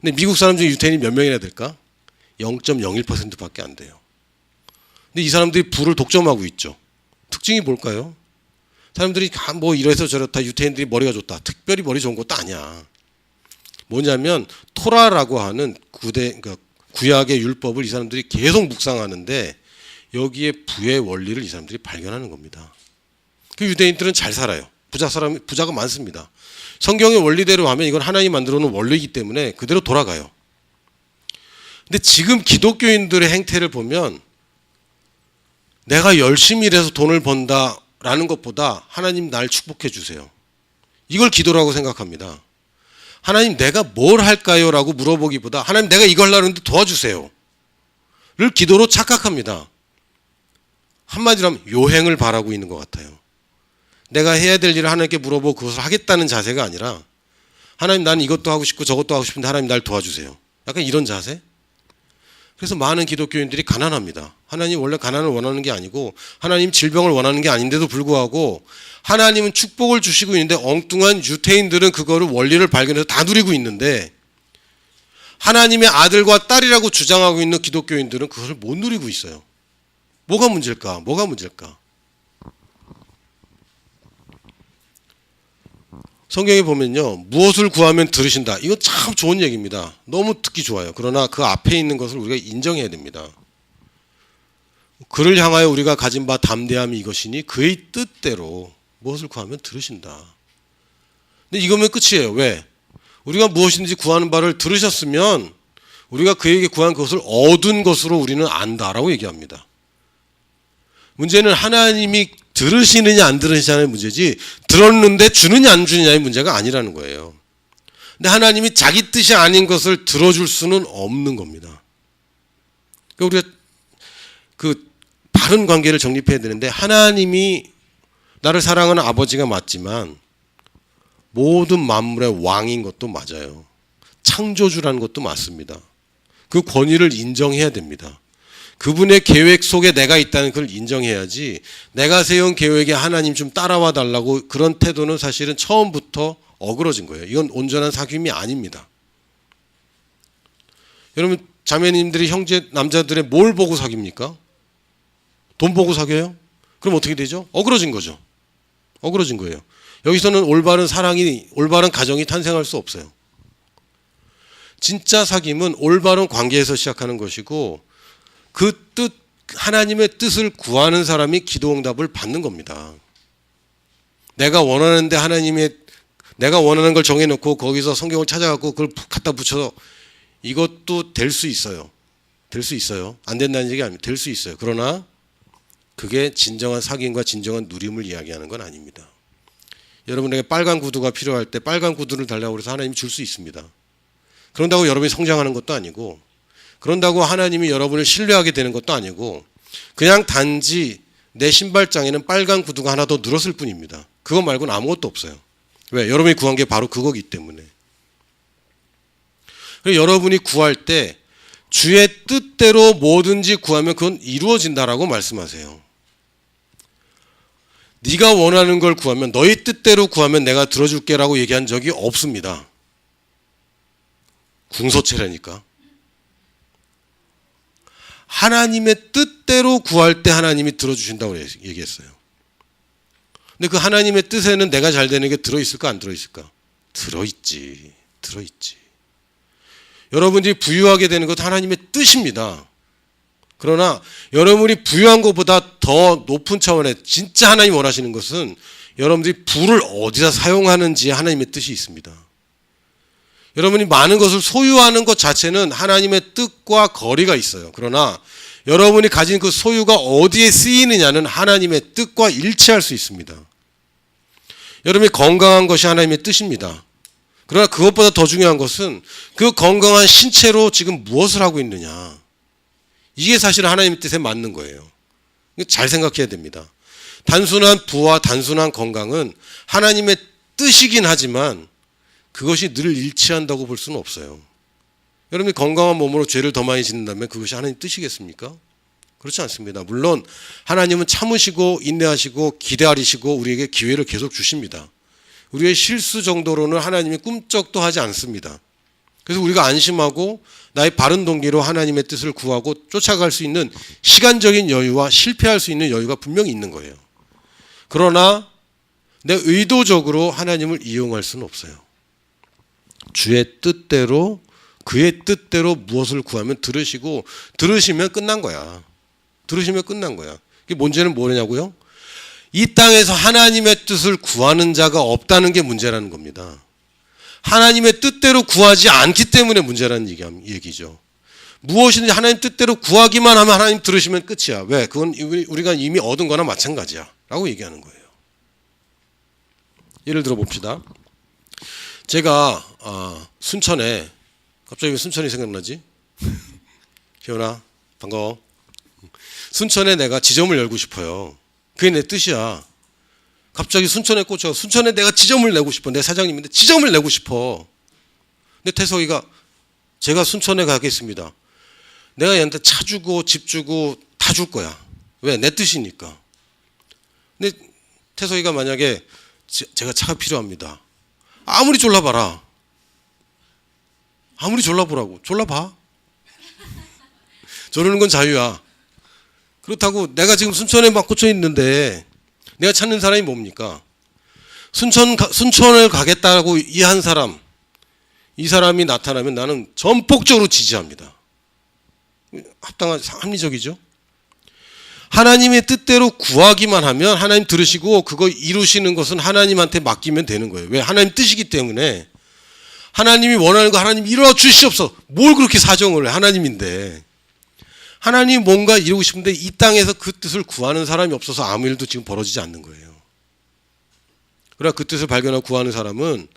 근데 미국 사람 중에 유태인이 몇 명이나 될까? 0.01%밖에 안 돼요. 근데 이 사람들이 부를 독점하고 있죠. 특징이 뭘까요? 사람들이 뭐 이래서 저렇다, 유태인들이 머리가 좋다, 특별히 머리 좋은 것도 아니야. 뭐냐면 토라라고 하는 그러니까 구약의 율법을 이 사람들이 계속 묵상하는데 여기에 부의 원리를 이 사람들이 발견하는 겁니다. 그 유대인들은 잘 살아요. 부자가 많습니다. 성경의 원리대로 하면 이건 하나님이 만들어 놓은 원리이기 때문에 그대로 돌아가요. 근데 지금 기독교인들의 행태를 보면 내가 열심히 일해서 돈을 번다라는 것보다 하나님 날 축복해 주세요, 이걸 기도라고 생각합니다. 하나님 내가 뭘 할까요? 라고 물어보기보다 하나님 내가 이걸 하려는데 도와주세요 를 기도로 착각합니다. 한마디로 하면 요행을 바라고 있는 것 같아요. 내가 해야 될 일을 하나님께 물어보고 그것을 하겠다는 자세가 아니라 하나님 나는 이것도 하고 싶고 저것도 하고 싶은데 하나님 날 도와주세요, 약간 이런 자세. 그래서 많은 기독교인들이 가난합니다. 하나님 원래 가난을 원하는 게 아니고 하나님 질병을 원하는 게 아닌데도 불구하고 하나님은 축복을 주시고 있는데 엉뚱한 유태인들은 그거를 원리를 발견해서 다 누리고 있는데 하나님의 아들과 딸이라고 주장하고 있는 기독교인들은 그것을 못 누리고 있어요. 뭐가 문제일까? 성경에 보면요, 무엇을 구하면 들으신다. 이거 참 좋은 얘기입니다. 너무 듣기 좋아요. 그러나 그 앞에 있는 것을 우리가 인정해야 됩니다. 그를 향하여 우리가 가진 바 담대함이 이것이니 그의 뜻대로 무엇을 구하면 들으신다. 근데 이거면 끝이에요. 왜? 우리가 무엇인지 구하는 바를 들으셨으면 우리가 그에게 구한 것을 얻은 것으로 우리는 안다라고 얘기합니다. 문제는 하나님이 들으시느냐 안 들으시느냐의 문제지 들었는데 주느냐 안 주느냐의 문제가 아니라는 거예요. 근데 하나님이 자기 뜻이 아닌 것을 들어줄 수는 없는 겁니다. 그러니까 우리가 그 바른 관계를 정립해야 되는데 하나님이 나를 사랑하는 아버지가 맞지만 모든 만물의 왕인 것도 맞아요. 창조주라는 것도 맞습니다. 그 권위를 인정해야 됩니다. 그분의 계획 속에 내가 있다는 걸 인정해야지 내가 세운 계획에 하나님 좀 따라와 달라고 그런 태도는 사실은 처음부터 어그러진 거예요. 이건 온전한 사귐이 아닙니다. 여러분 자매님들이 형제 남자들의 뭘 보고 사깁니까? 돈 보고 사귀어요? 그럼 어떻게 되죠? 어그러진 거죠. 어그러진 거예요. 여기서는 올바른 사랑이 올바른 가정이 탄생할 수 없어요. 진짜 사귐은 올바른 관계에서 시작하는 것이고 그 뜻, 하나님의 뜻을 구하는 사람이 기도응답을 받는 겁니다. 내가 원하는데 내가 원하는 걸 정해놓고 거기서 성경을 찾아갖고 그걸 갖다 붙여서 이것도 될 수 있어요. 될 수 있어요. 안 된다는 얘기 아닙니다. 될 수 있어요. 그러나 그게 진정한 사귐과 진정한 누림을 이야기하는 건 아닙니다. 여러분에게 빨간 구두가 필요할 때 빨간 구두를 달라고 해서 하나님이 줄 수 있습니다. 그런다고 여러분이 성장하는 것도 아니고 그런다고 하나님이 여러분을 신뢰하게 되는 것도 아니고 그냥 단지 내 신발장에는 빨간 구두가 하나 더 늘었을 뿐입니다. 그거 말고는 아무것도 없어요. 왜? 여러분이 구한 게 바로 그거기 때문에. 여러분이 구할 때 주의 뜻대로 뭐든지 구하면 그건 이루어진다라고 말씀하세요. 네가 원하는 걸 구하면 너희 뜻대로 구하면 내가 들어줄게라고 얘기한 적이 없습니다. 궁서체라니까. 하나님의 뜻대로 구할 때 하나님이 들어주신다고 얘기했어요. 근데 그 하나님의 뜻에는 내가 잘 되는 게 들어있을까 안 들어있을까? 들어있지. 들어있지. 여러분들이 부유하게 되는 것도 하나님의 뜻입니다. 그러나 여러분이 부유한 것보다 더 높은 차원의 진짜 하나님 원하시는 것은 여러분들이 부를 어디다 사용하는지 하나님의 뜻이 있습니다. 여러분이 많은 것을 소유하는 것 자체는 하나님의 뜻과 거리가 있어요. 그러나 여러분이 가진 그 소유가 어디에 쓰이느냐는 하나님의 뜻과 일치할 수 있습니다. 여러분이 건강한 것이 하나님의 뜻입니다. 그러나 그것보다 더 중요한 것은 그 건강한 신체로 지금 무엇을 하고 있느냐. 이게 사실 하나님의 뜻에 맞는 거예요. 잘 생각해야 됩니다. 단순한 부와 단순한 건강은 하나님의 뜻이긴 하지만 그것이 늘 일치한다고 볼 수는 없어요. 여러분이 건강한 몸으로 죄를 더 많이 짓는다면 그것이 하나님 뜻이겠습니까? 그렇지 않습니다. 물론 하나님은 참으시고 인내하시고 기다리시고 우리에게 기회를 계속 주십니다. 우리의 실수 정도로는 하나님이 꿈쩍도 하지 않습니다. 그래서 우리가 안심하고 나의 바른 동기로 하나님의 뜻을 구하고 쫓아갈 수 있는 시간적인 여유와 실패할 수 있는 여유가 분명히 있는 거예요. 그러나 내 의도적으로 하나님을 이용할 수는 없어요. 주의 뜻대로 그의 뜻대로 무엇을 구하면 들으시면 끝난 거야. 들으시면 끝난 거야. 이게 문제는 뭐냐고요? 이 땅에서 하나님의 뜻을 구하는 자가 없다는 게 문제라는 겁니다. 하나님의 뜻대로 구하지 않기 때문에 문제라는 얘기죠. 무엇이든지 하나님 뜻대로 구하기만 하면 하나님 들으시면 끝이야. 왜? 그건 우리가 이미 얻은 거나 마찬가지야 라고 얘기하는 거예요. 예를 들어 봅시다. 제가 순천에 갑자기 왜 순천이 생각나지? 희원아 반가워. 순천에 내가 지점을 열고 싶어요. 그게 내 뜻이야. 갑자기 순천에 꽂혀 순천에 내가 지점을 내고 싶어. 내 사장님인데 지점을 내고 싶어. 근데 태석이가 제가 순천에 가겠습니다. 내가 얘한테 차 주고 집 주고 다 줄 거야. 왜? 내 뜻이니까. 근데 태석이가 만약에 제가 차가 필요합니다. 아무리 졸라봐라. 아무리 졸라보라고. 졸라봐. 저러는 건 자유야. 그렇다고 내가 지금 순천에 막 꽂혀 있는데 내가 찾는 사람이 뭡니까? 순천을 가겠다고 이 한 사람, 이 사람이 나타나면 나는 전폭적으로 지지합니다. 합리적이죠? 하나님의 뜻대로 구하기만 하면 하나님 들으시고 그거 이루시는 것은 하나님한테 맡기면 되는 거예요. 왜? 하나님 뜻이기 때문에. 하나님이 원하는 거 하나님 이루어 주시옵소서. 뭘 그렇게 사정을 해? 하나님인데. 하나님이 뭔가 이루고 싶은데 이 땅에서 그 뜻을 구하는 사람이 없어서 아무 일도 지금 벌어지지 않는 거예요. 그러나 그 뜻을 발견하고 구하는 사람은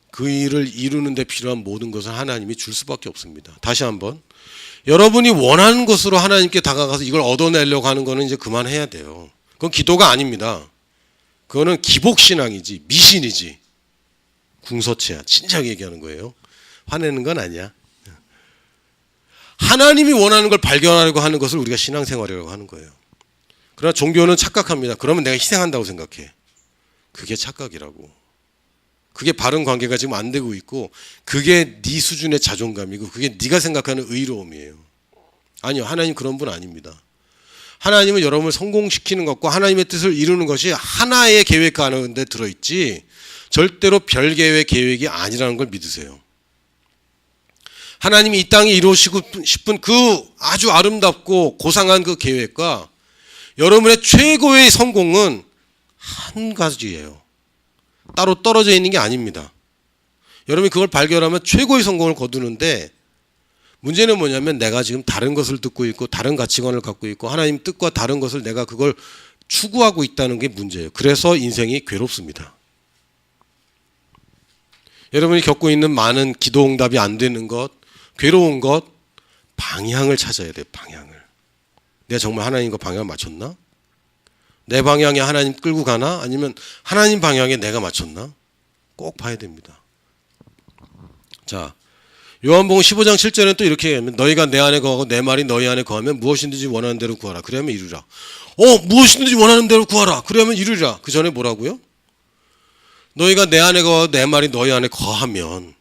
그 일을 이루는 데 필요한 모든 것을 하나님이 줄 수밖에 없습니다. 다시 한번. 여러분이 원하는 것으로 하나님께 다가가서 이걸 얻어내려고 하는 거는 이제 그만해야 돼요. 그건 기도가 아닙니다. 그거는 기복신앙이지, 미신이지. 궁서체야. 진작에 얘기하는 거예요. 화내는 건 아니야. 하나님이 원하는 걸 발견하려고 하는 것을 우리가 신앙생활이라고 하는 거예요. 그러나 종교는 착각합니다. 그러면 내가 희생한다고 생각해. 그게 착각이라고. 그게 바른 관계가 지금 안 되고 있고 그게 네 수준의 자존감이고 그게 네가 생각하는 의로움이에요. 아니요. 하나님 그런 분 아닙니다. 하나님은 여러분을 성공시키는 것과 하나님의 뜻을 이루는 것이 하나의 계획 가운데 들어있지 절대로 별개의 계획이 아니라는 걸 믿으세요. 하나님이 이 땅에 이루시고 싶은 그 아주 아름답고 고상한 그 계획과 여러분의 최고의 성공은 한 가지예요. 따로 떨어져 있는 게 아닙니다. 여러분이 그걸 발견하면 최고의 성공을 거두는데 문제는 뭐냐면 내가 지금 다른 것을 듣고 있고 다른 가치관을 갖고 있고 하나님 뜻과 다른 것을 내가 그걸 추구하고 있다는 게 문제예요. 그래서 인생이 괴롭습니다. 여러분이 겪고 있는 많은 기도 응답이 안 되는 것, 괴로운 것, 방향을 찾아야 돼요. 방향을. 내가 정말 하나님과 방향을 맞췄나? 내 방향에 하나님 끌고 가나? 아니면 하나님 방향에 내가 맞췄나? 꼭 봐야 됩니다. 자, 요한복음 15장 7절에는 또 이렇게 얘기하면 너희가 내 안에 거하고 내 말이 너희 안에 거하면 무엇이든지 원하는 대로 구하라. 그래야면 이루리라. 무엇이든지 원하는 대로 구하라. 그래야면 이루리라. 그 전에 뭐라고요? 너희가 내 안에 거하고 내 말이 너희 안에 거하면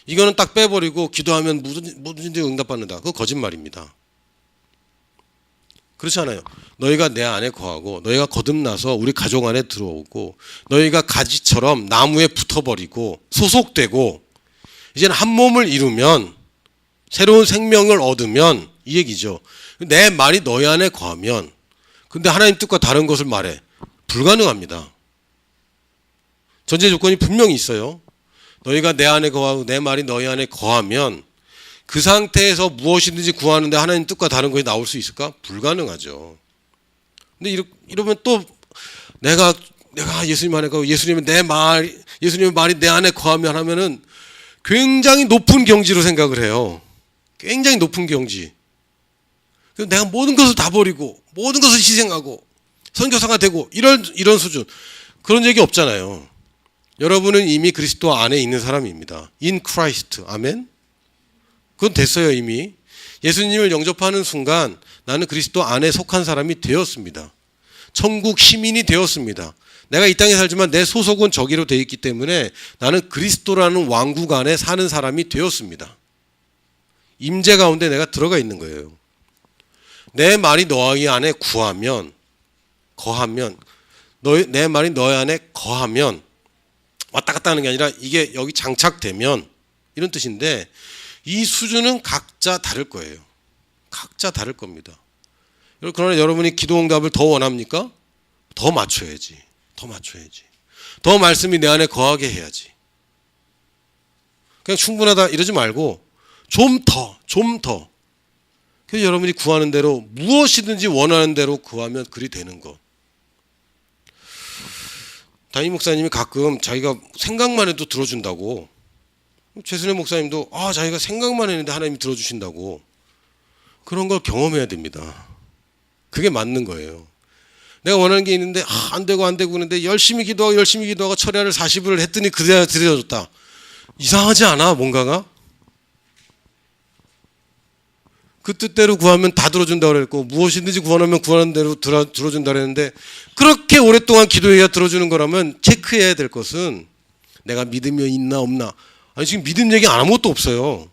이거는 딱 빼버리고 기도하면 뭐든지 응답받는다. 그거 거짓말입니다. 그렇지 않아요. 너희가 내 안에 거하고 너희가 거듭나서 우리 가족 안에 들어오고 너희가 가지처럼 나무에 붙어버리고 소속되고 이제는 한 몸을 이루면 새로운 생명을 얻으면 이 얘기죠. 내 말이 너희 안에 거하면 근데 하나님 뜻과 다른 것을 말해. 불가능합니다. 전제 조건이 분명히 있어요. 너희가 내 안에 거하고 내 말이 너희 안에 거하면 그 상태에서 무엇이든지 구하는데 하나님 뜻과 다른 것이 나올 수 있을까? 불가능하죠. 근데 이러면 또 내가 예수님 안에 거하고 예수님의 말이 내 안에 거하면 하면은 굉장히 높은 경지로 생각을 해요. 굉장히 높은 경지. 그래서 내가 모든 것을 다 버리고 모든 것을 희생하고 선교사가 되고 이런 수준. 그런 얘기 없잖아요. 여러분은 이미 그리스도 안에 있는 사람입니다. In Christ. 아멘. 그건 됐어요 이미. 예수님을 영접하는 순간 나는 그리스도 안에 속한 사람이 되었습니다. 천국 시민이 되었습니다. 내가 이 땅에 살지만 내 소속은 저기로 되어 있기 때문에 나는 그리스도라는 왕국 안에 사는 사람이 되었습니다. 임재 가운데 내가 들어가 있는 거예요. 내 말이 너희 안에 거하면 내 말이 너희 안에 거하면 왔다 갔다 하는 게 아니라 이게 여기 장착되면 이런 뜻인데 이 수준은 각자 다를 거예요. 각자 다를 겁니다. 그러나 여러분이 기도 응답을 더 원합니까? 더 맞춰야지. 더 말씀이 내 안에 거하게 해야지. 그냥 충분하다 이러지 말고 좀 더. 그래서 여러분이 구하는 대로 무엇이든지 원하는 대로 구하면 그리 되는 것. 담임 목사님이 가끔 자기가 생각만 해도 들어준다고. 최순애 목사님도 자기가 생각만 했는데 하나님이 들어주신다고. 그런 걸 경험해야 됩니다. 그게 맞는 거예요. 내가 원하는 게 있는데 안 되고 그러는데 열심히 기도하고 철야를 40을 했더니 그래야 들어줬다. 이상하지 않아? 뭔가가? 그 뜻대로 구하면 다 들어준다고 그랬고 무엇이든지 구하면 구하는 대로 들어준다고 그랬는데 그렇게 오랫동안 기도해야 들어주는 거라면 체크해야 될 것은 내가 믿음이 있나 없나. 아니 지금 믿음 얘기 아무것도 없어요.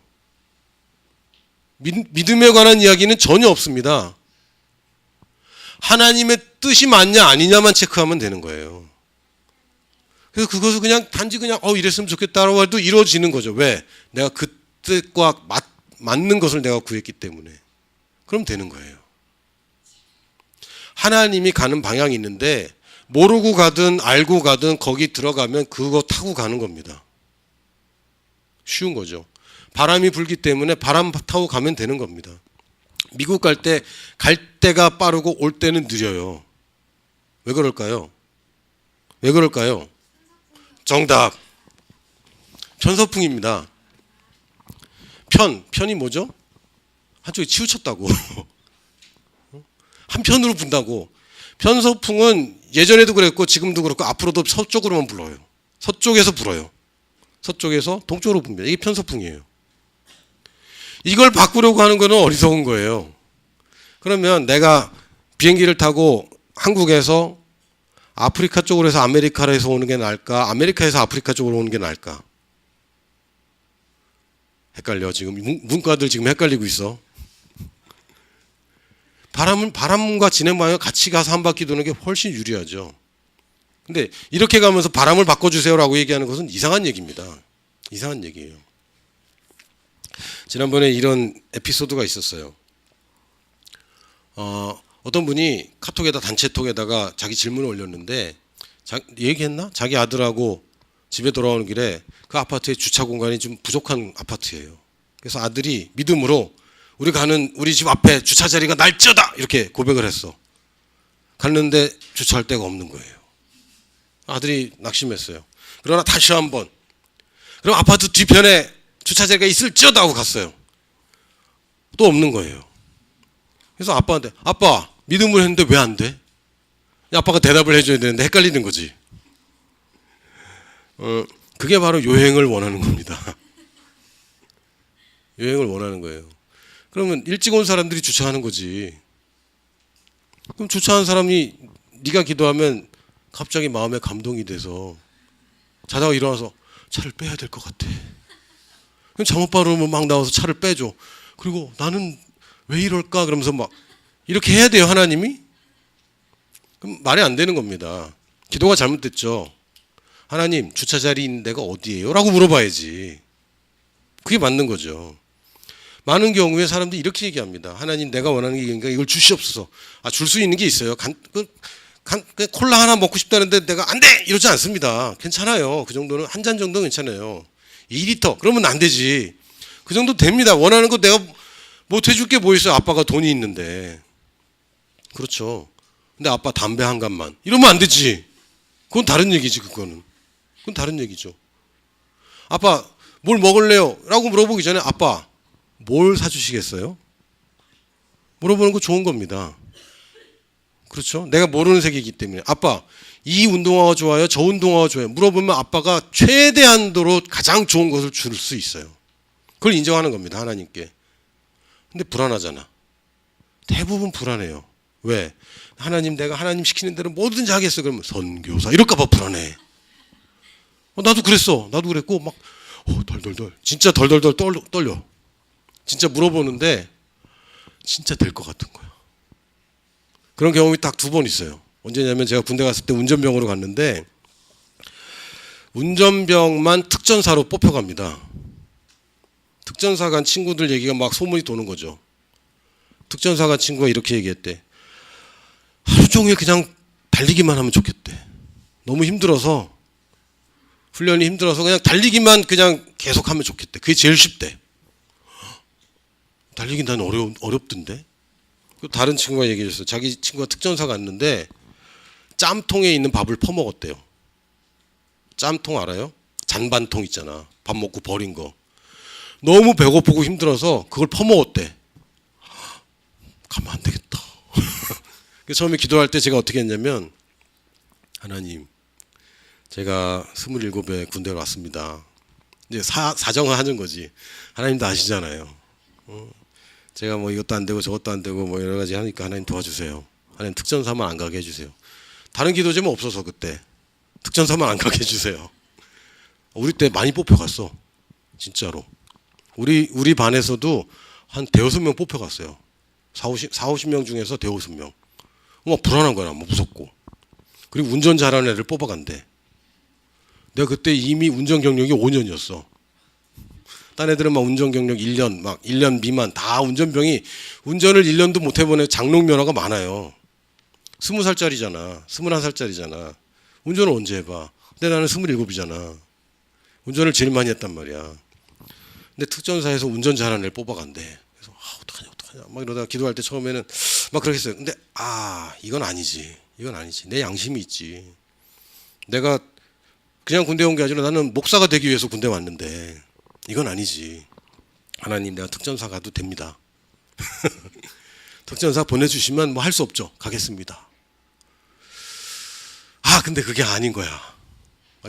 믿음에 관한 이야기는 전혀 없습니다. 하나님의 뜻이 맞냐 아니냐만 체크하면 되는 거예요. 그래서 그것을 그냥 단지 이랬으면 좋겠다라고 해도 이루어지는 거죠. 왜? 내가 그 뜻과 맞는 것을 내가 구했기 때문에. 그럼 되는 거예요. 하나님이 가는 방향이 있는데 모르고 가든 알고 가든 거기 들어가면 그거 타고 가는 겁니다. 쉬운 거죠. 바람이 불기 때문에 바람 타고 가면 되는 겁니다. 미국 갈 때가 빠르고 올 때는 느려요. 왜 그럴까요? 왜 그럴까요? 정답. 편서풍입니다. 편이 뭐죠? 한쪽에 치우쳤다고. 한편으로 분다고. 편서풍은 예전에도 그랬고 지금도 그렇고 앞으로도 서쪽으로만 불어요. 서쪽에서 불어요. 서쪽에서 동쪽으로 붑니다. 이게 편서풍이에요. 이걸 바꾸려고 하는 거는 어리석은 거예요. 그러면 내가 비행기를 타고 한국에서 아프리카 쪽으로 해서 아메리카에서 오는 게 나을까? 아메리카에서 아프리카 쪽으로 오는 게 나을까? 헷갈려. 지금 문과들 지금 헷갈리고 있어. 바람과 진행 방향 같이 가서 한 바퀴 도는 게 훨씬 유리하죠. 근데 이렇게 가면서 바람을 바꿔주세요라고 얘기하는 것은 이상한 얘기입니다. 이상한 얘기예요. 지난번에 이런 에피소드가 있었어요. 어떤 분이 카톡에다 단체톡에다가 자기 질문을 올렸는데 얘기했나? 자기 아들하고 집에 돌아오는 길에 그 아파트의 주차 공간이 좀 부족한 아파트예요. 그래서 아들이 믿음으로 우리 집 앞에 주차 자리가 날짜다 이렇게 고백을 했어. 갔는데 주차할 데가 없는 거예요. 아들이 낙심했어요. 그러나 다시 한번 그럼 아파트 뒤편에 주차 자리가 있을지어다 하고 갔어요. 또 없는 거예요. 그래서 아빠한테 아빠 믿음을 했는데 왜 안 돼? 아빠가 대답을 해줘야 되는데 헷갈리는 거지. 그게 바로 요행을 원하는 겁니다. 요행을 원하는 거예요. 그러면 일찍 온 사람들이 주차하는 거지. 그럼 주차한 사람이 네가 기도하면 갑자기 마음에 감동이 돼서 자다가 일어나서 차를 빼야 될 것 같아. 그럼 잠옷 바르면 막 나와서 차를 빼줘. 그리고 나는 왜 이럴까? 그러면서 막 이렇게 해야 돼요, 하나님이? 그럼 말이 안 되는 겁니다. 기도가 잘못됐죠. 하나님, 주차 자리 있는 데가 어디예요? 라고 물어봐야지. 그게 맞는 거죠. 많은 경우에 사람들이 이렇게 얘기합니다. 하나님, 내가 원하는 게 이건가? 이걸 주시옵소서. 줄 수 있는 게 있어요. 콜라 하나 먹고 싶다는데 내가 안 돼! 이러지 않습니다. 괜찮아요. 그 정도는 한 잔 정도는 괜찮아요. 2리터 그러면 안 되지. 그 정도 됩니다. 원하는 거 내가 못 해줄 게 뭐 있어요. 아빠가 돈이 있는데. 그렇죠. 근데 아빠 담배 한 갑만 이러면 안 되지. 그건 다른 얘기지. 그건 다른 얘기죠. 아빠 뭘 먹을래요? 라고 물어보기 전에 아빠 뭘 사주시겠어요? 물어보는 거 좋은 겁니다. 그렇죠. 내가 모르는 세계이기 때문에 아빠 이 운동화가 좋아요? 저 운동화가 좋아요? 물어보면 아빠가 최대한도로 가장 좋은 것을 줄 수 있어요. 그걸 인정하는 겁니다. 하나님께. 근데 불안하잖아. 대부분 불안해요. 왜? 하나님 내가 하나님 시키는 대로 뭐든지 하겠어. 그러면 선교사 이럴까 봐 불안해. 나도 그랬어. 나도 그랬고 막 덜덜덜 진짜 덜덜덜 떨려. 진짜 물어보는데 진짜 될 것 같은 거야. 그런 경험이 딱 2번 있어요. 언제냐면 제가 군대 갔을 때 운전병으로 갔는데 운전병만 특전사로 뽑혀갑니다. 특전사 간 친구들 얘기가 막 소문이 도는 거죠. 특전사 간 친구가 이렇게 얘기했대. 하루 종일 그냥 달리기만 하면 좋겠대. 너무 힘들어서 훈련이 힘들어서 그냥 달리기만 그냥 계속하면 좋겠대. 그게 제일 쉽대. 달리기 난 어렵던데. 다른 친구가 얘기해 줬어요. 자기 친구가 특전사 갔는데 짬통에 있는 밥을 퍼먹었대요. 짬통 알아요? 잔반통 있잖아. 밥 먹고 버린 거. 너무 배고프고 힘들어서 그걸 퍼먹었대. 가면 안 되겠다. 처음에 기도할 때 제가 어떻게 했냐면 하나님 제가 27에 군대를 왔습니다. 이제 사정을 하는 거지. 하나님도 아시잖아요. 제가 뭐 이것도 안 되고 저것도 안 되고 뭐 여러 가지 하니까 하나님 도와주세요. 하나님 특전사만 안 가게 해주세요. 다른 기도 제목 없어서 그때 특전사만 안 가게 해주세요. 우리 때 많이 뽑혀갔어. 진짜로. 우리 반에서도 한 대여섯 명 뽑혀갔어요. 40-50명 중에서 대여섯 명. 막 불안한 거야. 뭐 무섭고. 그리고 운전 잘하는 애를 뽑아간대. 내가 그때 이미 운전 경력이 5년이었어. 딴 애들은 막 운전 경력 1년, 막 1년 미만 다 운전병이 운전을 1년도 못 해본 애 장롱 면허가 많아요. 20살짜리잖아. 21살짜리잖아. 운전을 언제 해봐? 근데 나는 27이잖아. 운전을 제일 많이 했단 말이야. 근데 특전사에서 운전자 하나 를 뽑아간대. 그래서 어떡하냐 막 이러다가 기도할 때 처음에는 막 그러겠어요. 근데 이건 아니지. 내 양심이 있지. 내가 그냥 군대 온 게 아니라 나는 목사가 되기 위해서 군대 왔는데 이건 아니지. 하나님, 내가 특전사 가도 됩니다. 특전사 보내주시면 뭐 할 수 없죠. 가겠습니다. 근데 그게 아닌 거야.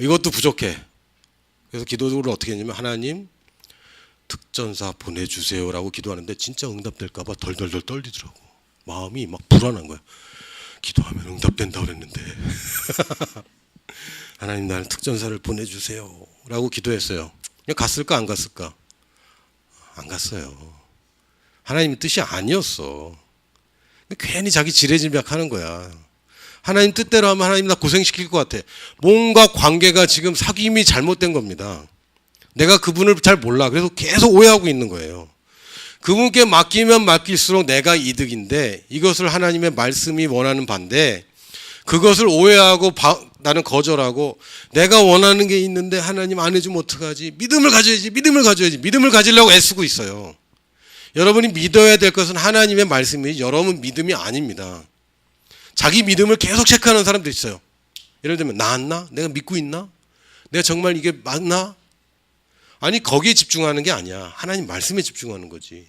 이것도 부족해. 그래서 기도를 어떻게 했냐면, 하나님, 특전사 보내주세요라고 기도하는데 진짜 응답될까봐 덜덜덜 떨리더라고. 마음이 막 불안한 거야. 기도하면 응답된다 그랬는데 하나님, 나는 특전사를 보내주세요라고 기도했어요. 갔을까 안 갔을까? 안 갔어요. 하나님의 뜻이 아니었어. 괜히 자기 지레짐작하는 거야. 하나님 뜻대로 하면 하나님 나 고생시킬 것 같아. 뭔가 관계가 지금 사귐이 잘못된 겁니다. 내가 그분을 잘 몰라. 그래서 계속 오해하고 있는 거예요. 그분께 맡기면 맡길수록 내가 이득인데 이것을 하나님의 말씀이 원하는 반대, 그것을 오해하고 나는 거절하고 내가 원하는 게 있는데 하나님 안 해주면 어떡하지? 믿음을 가져야지. 믿음을 가지려고 애쓰고 있어요. 여러분이 믿어야 될 것은 하나님의 말씀이지 여러분 믿음이 아닙니다. 자기 믿음을 계속 체크하는 사람도 있어요. 예를 들면 나았나? 내가 믿고 있나? 내가 정말 이게 맞나? 아니, 거기에 집중하는 게 아니야. 하나님 말씀에 집중하는 거지.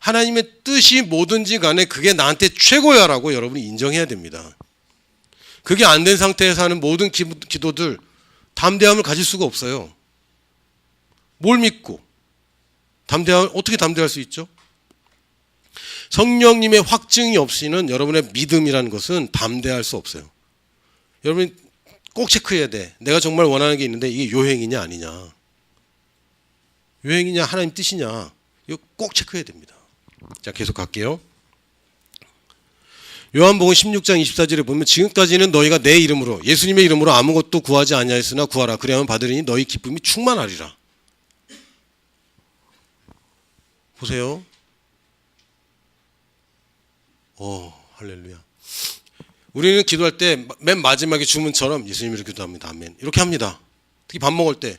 하나님의 뜻이 뭐든지 간에 그게 나한테 최고야라고 여러분이 인정해야 됩니다. 그게 안 된 상태에서 하는 모든 기도들 담대함을 가질 수가 없어요. 뭘 믿고 어떻게 담대할 수 있죠? 성령님의 확증이 없이는 여러분의 믿음이라는 것은 담대할 수 없어요. 여러분이 꼭 체크해야 돼. 내가 정말 원하는 게 있는데 이게 요행이냐 아니냐. 요행이냐 하나님 뜻이냐. 이거 꼭 체크해야 됩니다. 자, 계속 갈게요. 요한복음 16장 24절에 보면, 지금까지는 너희가 내 이름으로, 예수님의 이름으로 아무것도 구하지 아니하였으나 구하라. 그리하면 받으리니 너희 기쁨이 충만하리라. 보세요. 할렐루야. 우리는 기도할 때 맨 마지막에 주문처럼 예수님으로 기도합니다. 아멘. 이렇게 합니다. 특히 밥 먹을 때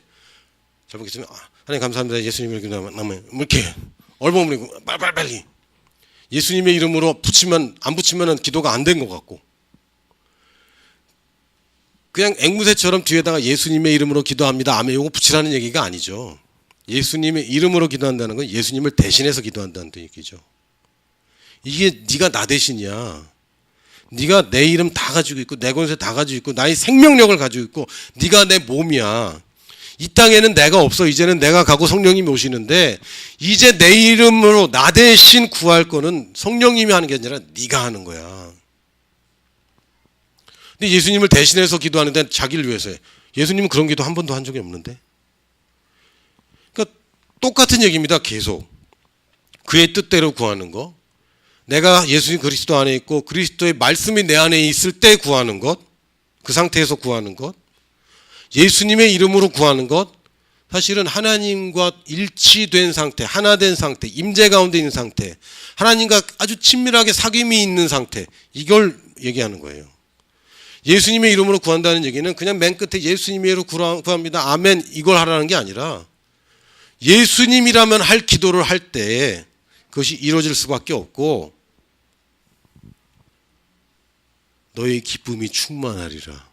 잘 먹겠습니다. 하나님 감사합니다. 예수님으로 기도하면 아멘. 이렇게 얼버무리고 빨리. 예수님의 이름으로 안 붙이면 기도가 안 된 것 같고, 그냥 앵무새처럼 뒤에다가 예수님의 이름으로 기도합니다. 아멘. 이거 붙이라는 얘기가 아니죠. 예수님의 이름으로 기도한다는 건 예수님을 대신해서 기도한다는 얘기죠. 이게 네가 나 대신이야. 네가 내 이름 다 가지고 있고 내 권세 다 가지고 있고 나의 생명력을 가지고 있고 네가 내 몸이야. 이 땅에는 내가 없어. 이제는 내가 가고 성령님이 오시는데 이제 내 이름으로 나 대신 구할 거는 성령님이 하는 게 아니라 네가 하는 거야. 근데 예수님을 대신해서 기도하는데 자기를 위해서 해. 예수님은 그런 기도 한 번도 한 적이 없는데. 그러니까 똑같은 얘기입니다. 계속 그의 뜻대로 구하는 거, 내가 예수님 그리스도 안에 있고 그리스도의 말씀이 내 안에 있을 때 구하는 것, 그 상태에서 구하는 것, 예수님의 이름으로 구하는 것, 사실은 하나님과 일치된 상태, 하나 된 상태, 임재 가운데 있는 상태, 하나님과 아주 친밀하게 사귐이 있는 상태, 이걸 얘기하는 거예요. 예수님의 이름으로 구한다는 얘기는 그냥 맨 끝에 예수님의 이름으로 구합니다. 아멘. 이걸 하라는 게 아니라 예수님이라면 할 기도를 할 때 그것이 이루어질 수밖에 없고, 너의 기쁨이 충만하리라.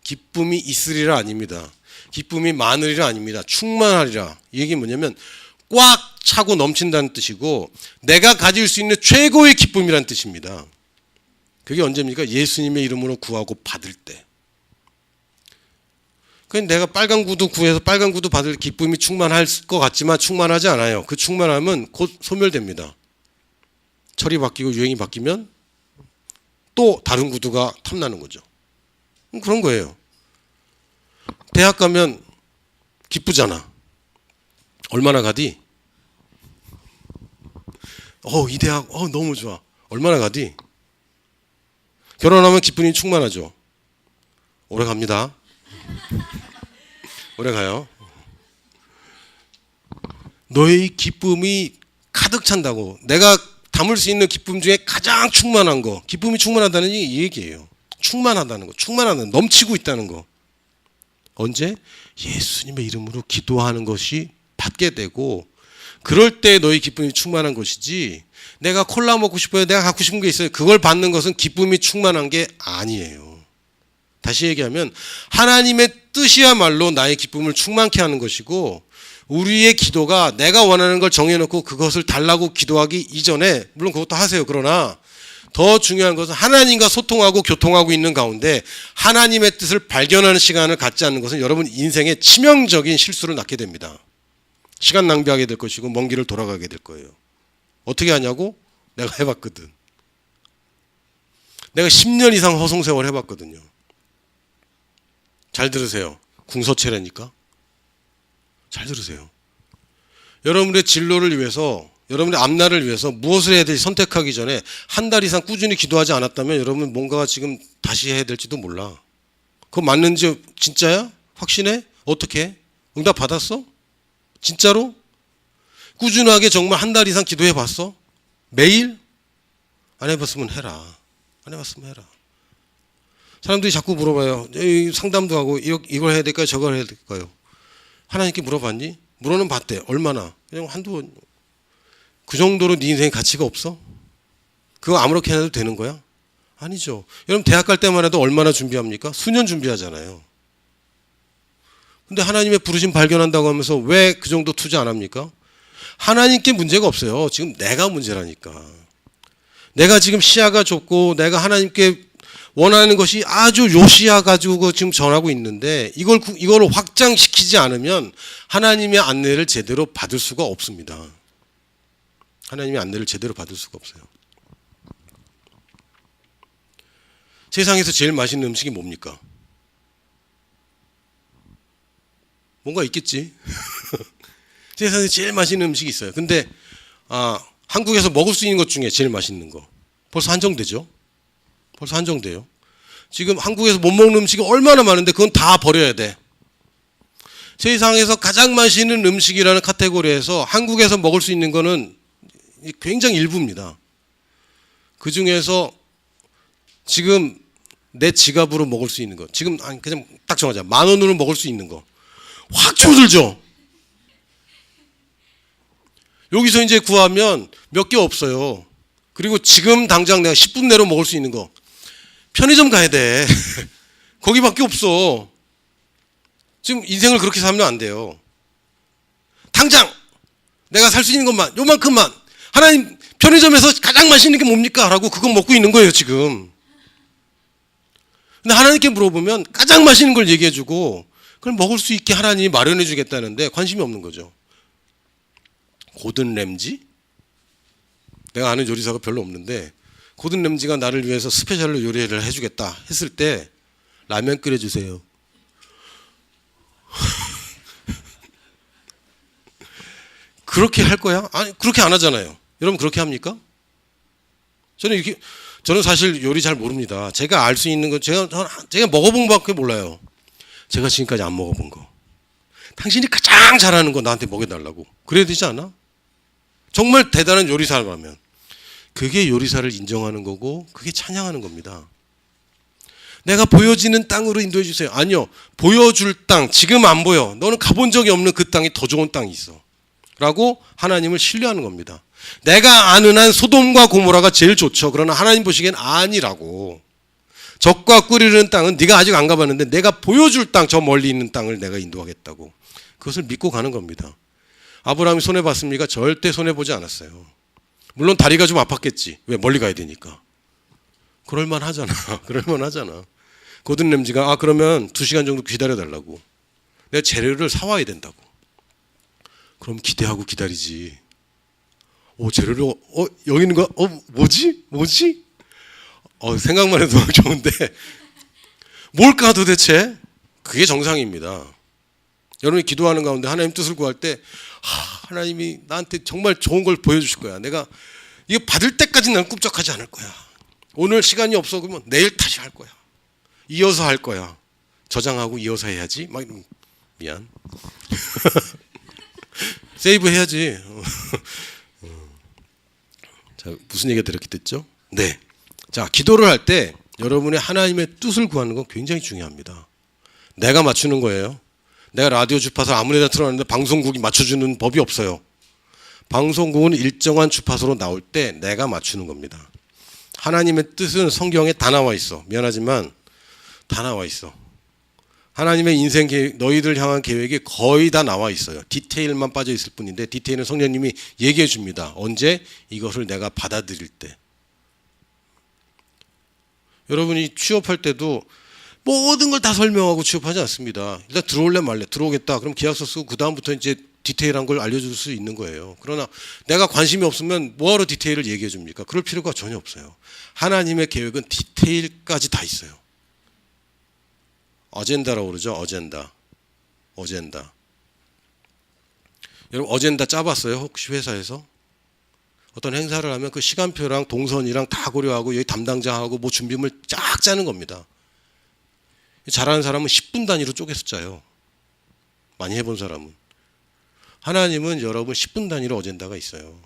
기쁨이 있으리라 아닙니다. 기쁨이 많으리라 아닙니다. 충만하리라. 이 얘기는 뭐냐면 꽉 차고 넘친다는 뜻이고 내가 가질 수 있는 최고의 기쁨이라는 뜻입니다. 그게 언제입니까? 예수님의 이름으로 구하고 받을 때. 그냥 내가 빨간 구두 구해서 빨간 구두 받을 기쁨이 충만할 것 같지만 충만하지 않아요. 그 충만함은 곧 소멸됩니다. 철이 바뀌고 유행이 바뀌면 또 다른 구두가 탐나는 거죠. 그런 거예요. 대학 가면 기쁘잖아. 얼마나 가디? 이 대학 너무 좋아. 얼마나 가디? 결혼하면 기쁨이 충만하죠. 오래 갑니다. 오래 가요. 너의 기쁨이 가득 찬다고. 내가 담을 수 있는 기쁨 중에 가장 충만한 거, 기쁨이 충만하다는 이 얘기예요. 충만하다는 거, 충만하다는, 넘치고 있다는 거. 언제? 예수님의 이름으로 기도하는 것이 받게 되고, 그럴 때 너희 기쁨이 충만한 것이지, 내가 콜라 먹고 싶어요, 내가 갖고 싶은 게 있어요, 그걸 받는 것은 기쁨이 충만한 게 아니에요. 다시 얘기하면 하나님의 뜻이야말로 나의 기쁨을 충만케 하는 것이고, 우리의 기도가 내가 원하는 걸 정해놓고 그것을 달라고 기도하기 이전에, 물론 그것도 하세요. 그러나 더 중요한 것은 하나님과 소통하고 교통하고 있는 가운데 하나님의 뜻을 발견하는 시간을 갖지 않는 것은 여러분 인생의 치명적인 실수를 낳게 됩니다. 시간 낭비하게 될 것이고 먼 길을 돌아가게 될 거예요. 어떻게 하냐고? 내가 해봤거든. 내가 10년 이상 허송세월 해봤거든요. 잘 들으세요. 궁서체라니까. 잘 들으세요. 여러분의 진로를 위해서, 여러분의 앞날을 위해서 무엇을 해야 될지 선택하기 전에 한 달 이상 꾸준히 기도하지 않았다면 여러분 뭔가가 지금 다시 해야 될지도 몰라. 그거 맞는지 진짜야? 확신해? 어떻게? 응답 받았어? 진짜로? 꾸준하게 정말 한 달 이상 기도해 봤어? 매일? 안 해봤으면 해라. 안 해봤으면 해라. 사람들이 자꾸 물어봐요. 상담도 하고 이걸 해야 될까요? 저걸 해야 될까요? 하나님께 물어봤니? 물어는 봤대. 얼마나? 그냥 그 정도로 네 인생에 가치가 없어? 그거 아무렇게 해도 되는 거야? 아니죠. 여러분 대학 갈 때만 해도 얼마나 준비합니까? 수년 준비하잖아요. 근데 하나님의 부르심 발견한다고 하면서 왜 그 정도 투자 안 합니까? 하나님께 문제가 없어요. 지금 내가 문제라니까. 내가 지금 시야가 좁고 내가 하나님께 원하는 것이 아주 요시야 가지고 지금 전하고 있는데 이걸 확장시키지 않으면 하나님의 안내를 제대로 받을 수가 없습니다. 하나님의 안내를 제대로 받을 수가 없어요. 세상에서 제일 맛있는 음식이 뭡니까? 뭔가 있겠지. 세상에서 제일 맛있는 음식이 있어요. 근데 한국에서 먹을 수 있는 것 중에 제일 맛있는 거 벌써 한정되죠. 벌써 한정돼요. 지금 한국에서 못 먹는 음식이 얼마나 많은데 그건 다 버려야 돼. 세상에서 가장 맛있는 음식이라는 카테고리에서 한국에서 먹을 수 있는 거는 굉장히 일부입니다. 그 중에서 지금 내 지갑으로 먹을 수 있는 거, 지금 그냥 딱 정하자. 10,000원으로 먹을 수 있는 거 확 줄어들죠. 여기서 이제 구하면 몇 개 없어요. 그리고 지금 당장 내가 10분 내로 먹을 수 있는 거 편의점 가야 돼. 거기밖에 없어. 지금 인생을 그렇게 살면 안 돼요. 당장 내가 살 수 있는 것만 요만큼만 하나님 편의점에서 가장 맛있는 게 뭡니까? 라고 그거 먹고 있는 거예요 지금. 근데 하나님께 물어보면 가장 맛있는 걸 얘기해 주고 그걸 먹을 수 있게 하나님이 마련해 주겠다는데 관심이 없는 거죠. 고든 램지? 내가 아는 요리사가 별로 없는데 고든 램지가 나를 위해서 스페셜로 요리를 해주겠다 했을 때 라면 끓여주세요. 그렇게 할 거야? 아니 그렇게 안 하잖아요. 여러분 그렇게 합니까? 저는 사실 요리 잘 모릅니다. 제가 알 수 있는 건 제가 먹어본 것밖에 몰라요. 제가 지금까지 안 먹어본 거. 당신이 가장 잘하는 거 나한테 먹여달라고. 그래야 되지 않아? 정말 대단한 요리사라면 그게 요리사를 인정하는 거고 그게 찬양하는 겁니다. 내가 보여지는 땅으로 인도해 주세요. 아니요. 보여줄 땅 지금 안 보여. 너는 가본 적이 없는 그 땅이 더 좋은 땅이 있어. 라고 하나님을 신뢰하는 겁니다. 내가 아는 한 소돔과 고모라가 제일 좋죠. 그러나 하나님 보시기엔 아니라고. 적과 꿀이르는 땅은 네가 아직 안 가봤는데 내가 보여줄 땅, 저 멀리 있는 땅을 내가 인도하겠다고. 그것을 믿고 가는 겁니다. 아브라함이 손해봤습니까? 절대 손해보지 않았어요. 물론 다리가 좀 아팠겠지. 왜? 멀리 가야 되니까. 그럴만 하잖아. 그럴만 하잖아. 고든 램지가 그러면 2시간 정도 기다려달라고. 내가 재료를 사와야 된다고. 그럼 기대하고 기다리지. 재료를 여기 있는 거 뭐지? 생각만 해도 좋은데 뭘까 도대체? 그게 정상입니다. 여러분이 기도하는 가운데 하나님 뜻을 구할 때 하나님이 나한테 정말 좋은 걸 보여주실 거야. 내가 이거 받을 때까지 난 꿈쩍하지 않을 거야. 오늘 시간이 없어 그러면 내일 다시 할 거야. 이어서 할 거야. 저장하고 이어서 해야지. 막 미안. 세이브 해야지. 자, 무슨 얘기가 이렇게 됐죠? 네. 자, 기도를 할 때 여러분의 하나님의 뜻을 구하는 건 굉장히 중요합니다. 내가 맞추는 거예요. 내가 라디오 주파수 아무데나 틀어놨는데 방송국이 맞춰주는 법이 없어요. 방송국은 일정한 주파수로 나올 때 내가 맞추는 겁니다. 하나님의 뜻은 성경에 다 나와 있어. 미안하지만 다 나와 있어. 하나님의 인생 계획, 너희들 향한 계획이 거의 다 나와 있어요. 디테일만 빠져 있을 뿐인데 디테일은 성령님이 얘기해 줍니다. 언제? 이것을 내가 받아들일 때. 여러분이 취업할 때도 모든 걸 다 설명하고 취업하지 않습니다. 일단 들어올래 말래. 들어오겠다. 그럼 계약서 쓰고 그 다음부터 이제 디테일한 걸 알려줄 수 있는 거예요. 그러나 내가 관심이 없으면 뭐하러 디테일을 얘기해 줍니까? 그럴 필요가 전혀 없어요. 하나님의 계획은 디테일까지 다 있어요. 어젠다라고 그러죠. 어젠다. 여러분 어젠다 짜봤어요? 혹시 회사에서? 어떤 행사를 하면 그 시간표랑 동선이랑 다 고려하고 여기 담당자하고 뭐 준비물 쫙 짜는 겁니다. 잘하는 사람은 10분 단위로 쪼개서 짜요. 많이 해본 사람은. 하나님은 여러분 10분 단위로 어젠다가 있어요.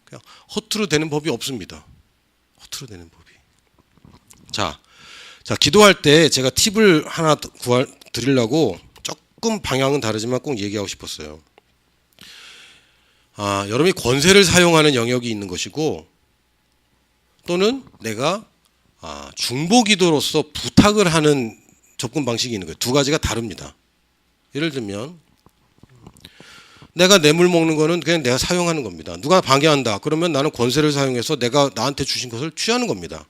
그냥 허투루 되는 법이 없습니다. 허투루 되는 법이. 자, 기도할 때 제가 팁을 하나 드리려고 조금 방향은 다르지만 꼭 얘기하고 싶었어요. 여러분이 권세를 사용하는 영역이 있는 것이고 또는 내가 중보기도로서 부탁을 하는 접근 방식이 있는 거예요. 두 가지가 다릅니다. 예를 들면 내가 뇌물 먹는 거는 그냥 내가 사용하는 겁니다. 누가 방해한다. 그러면 나는 권세를 사용해서 내가 나한테 주신 것을 취하는 겁니다.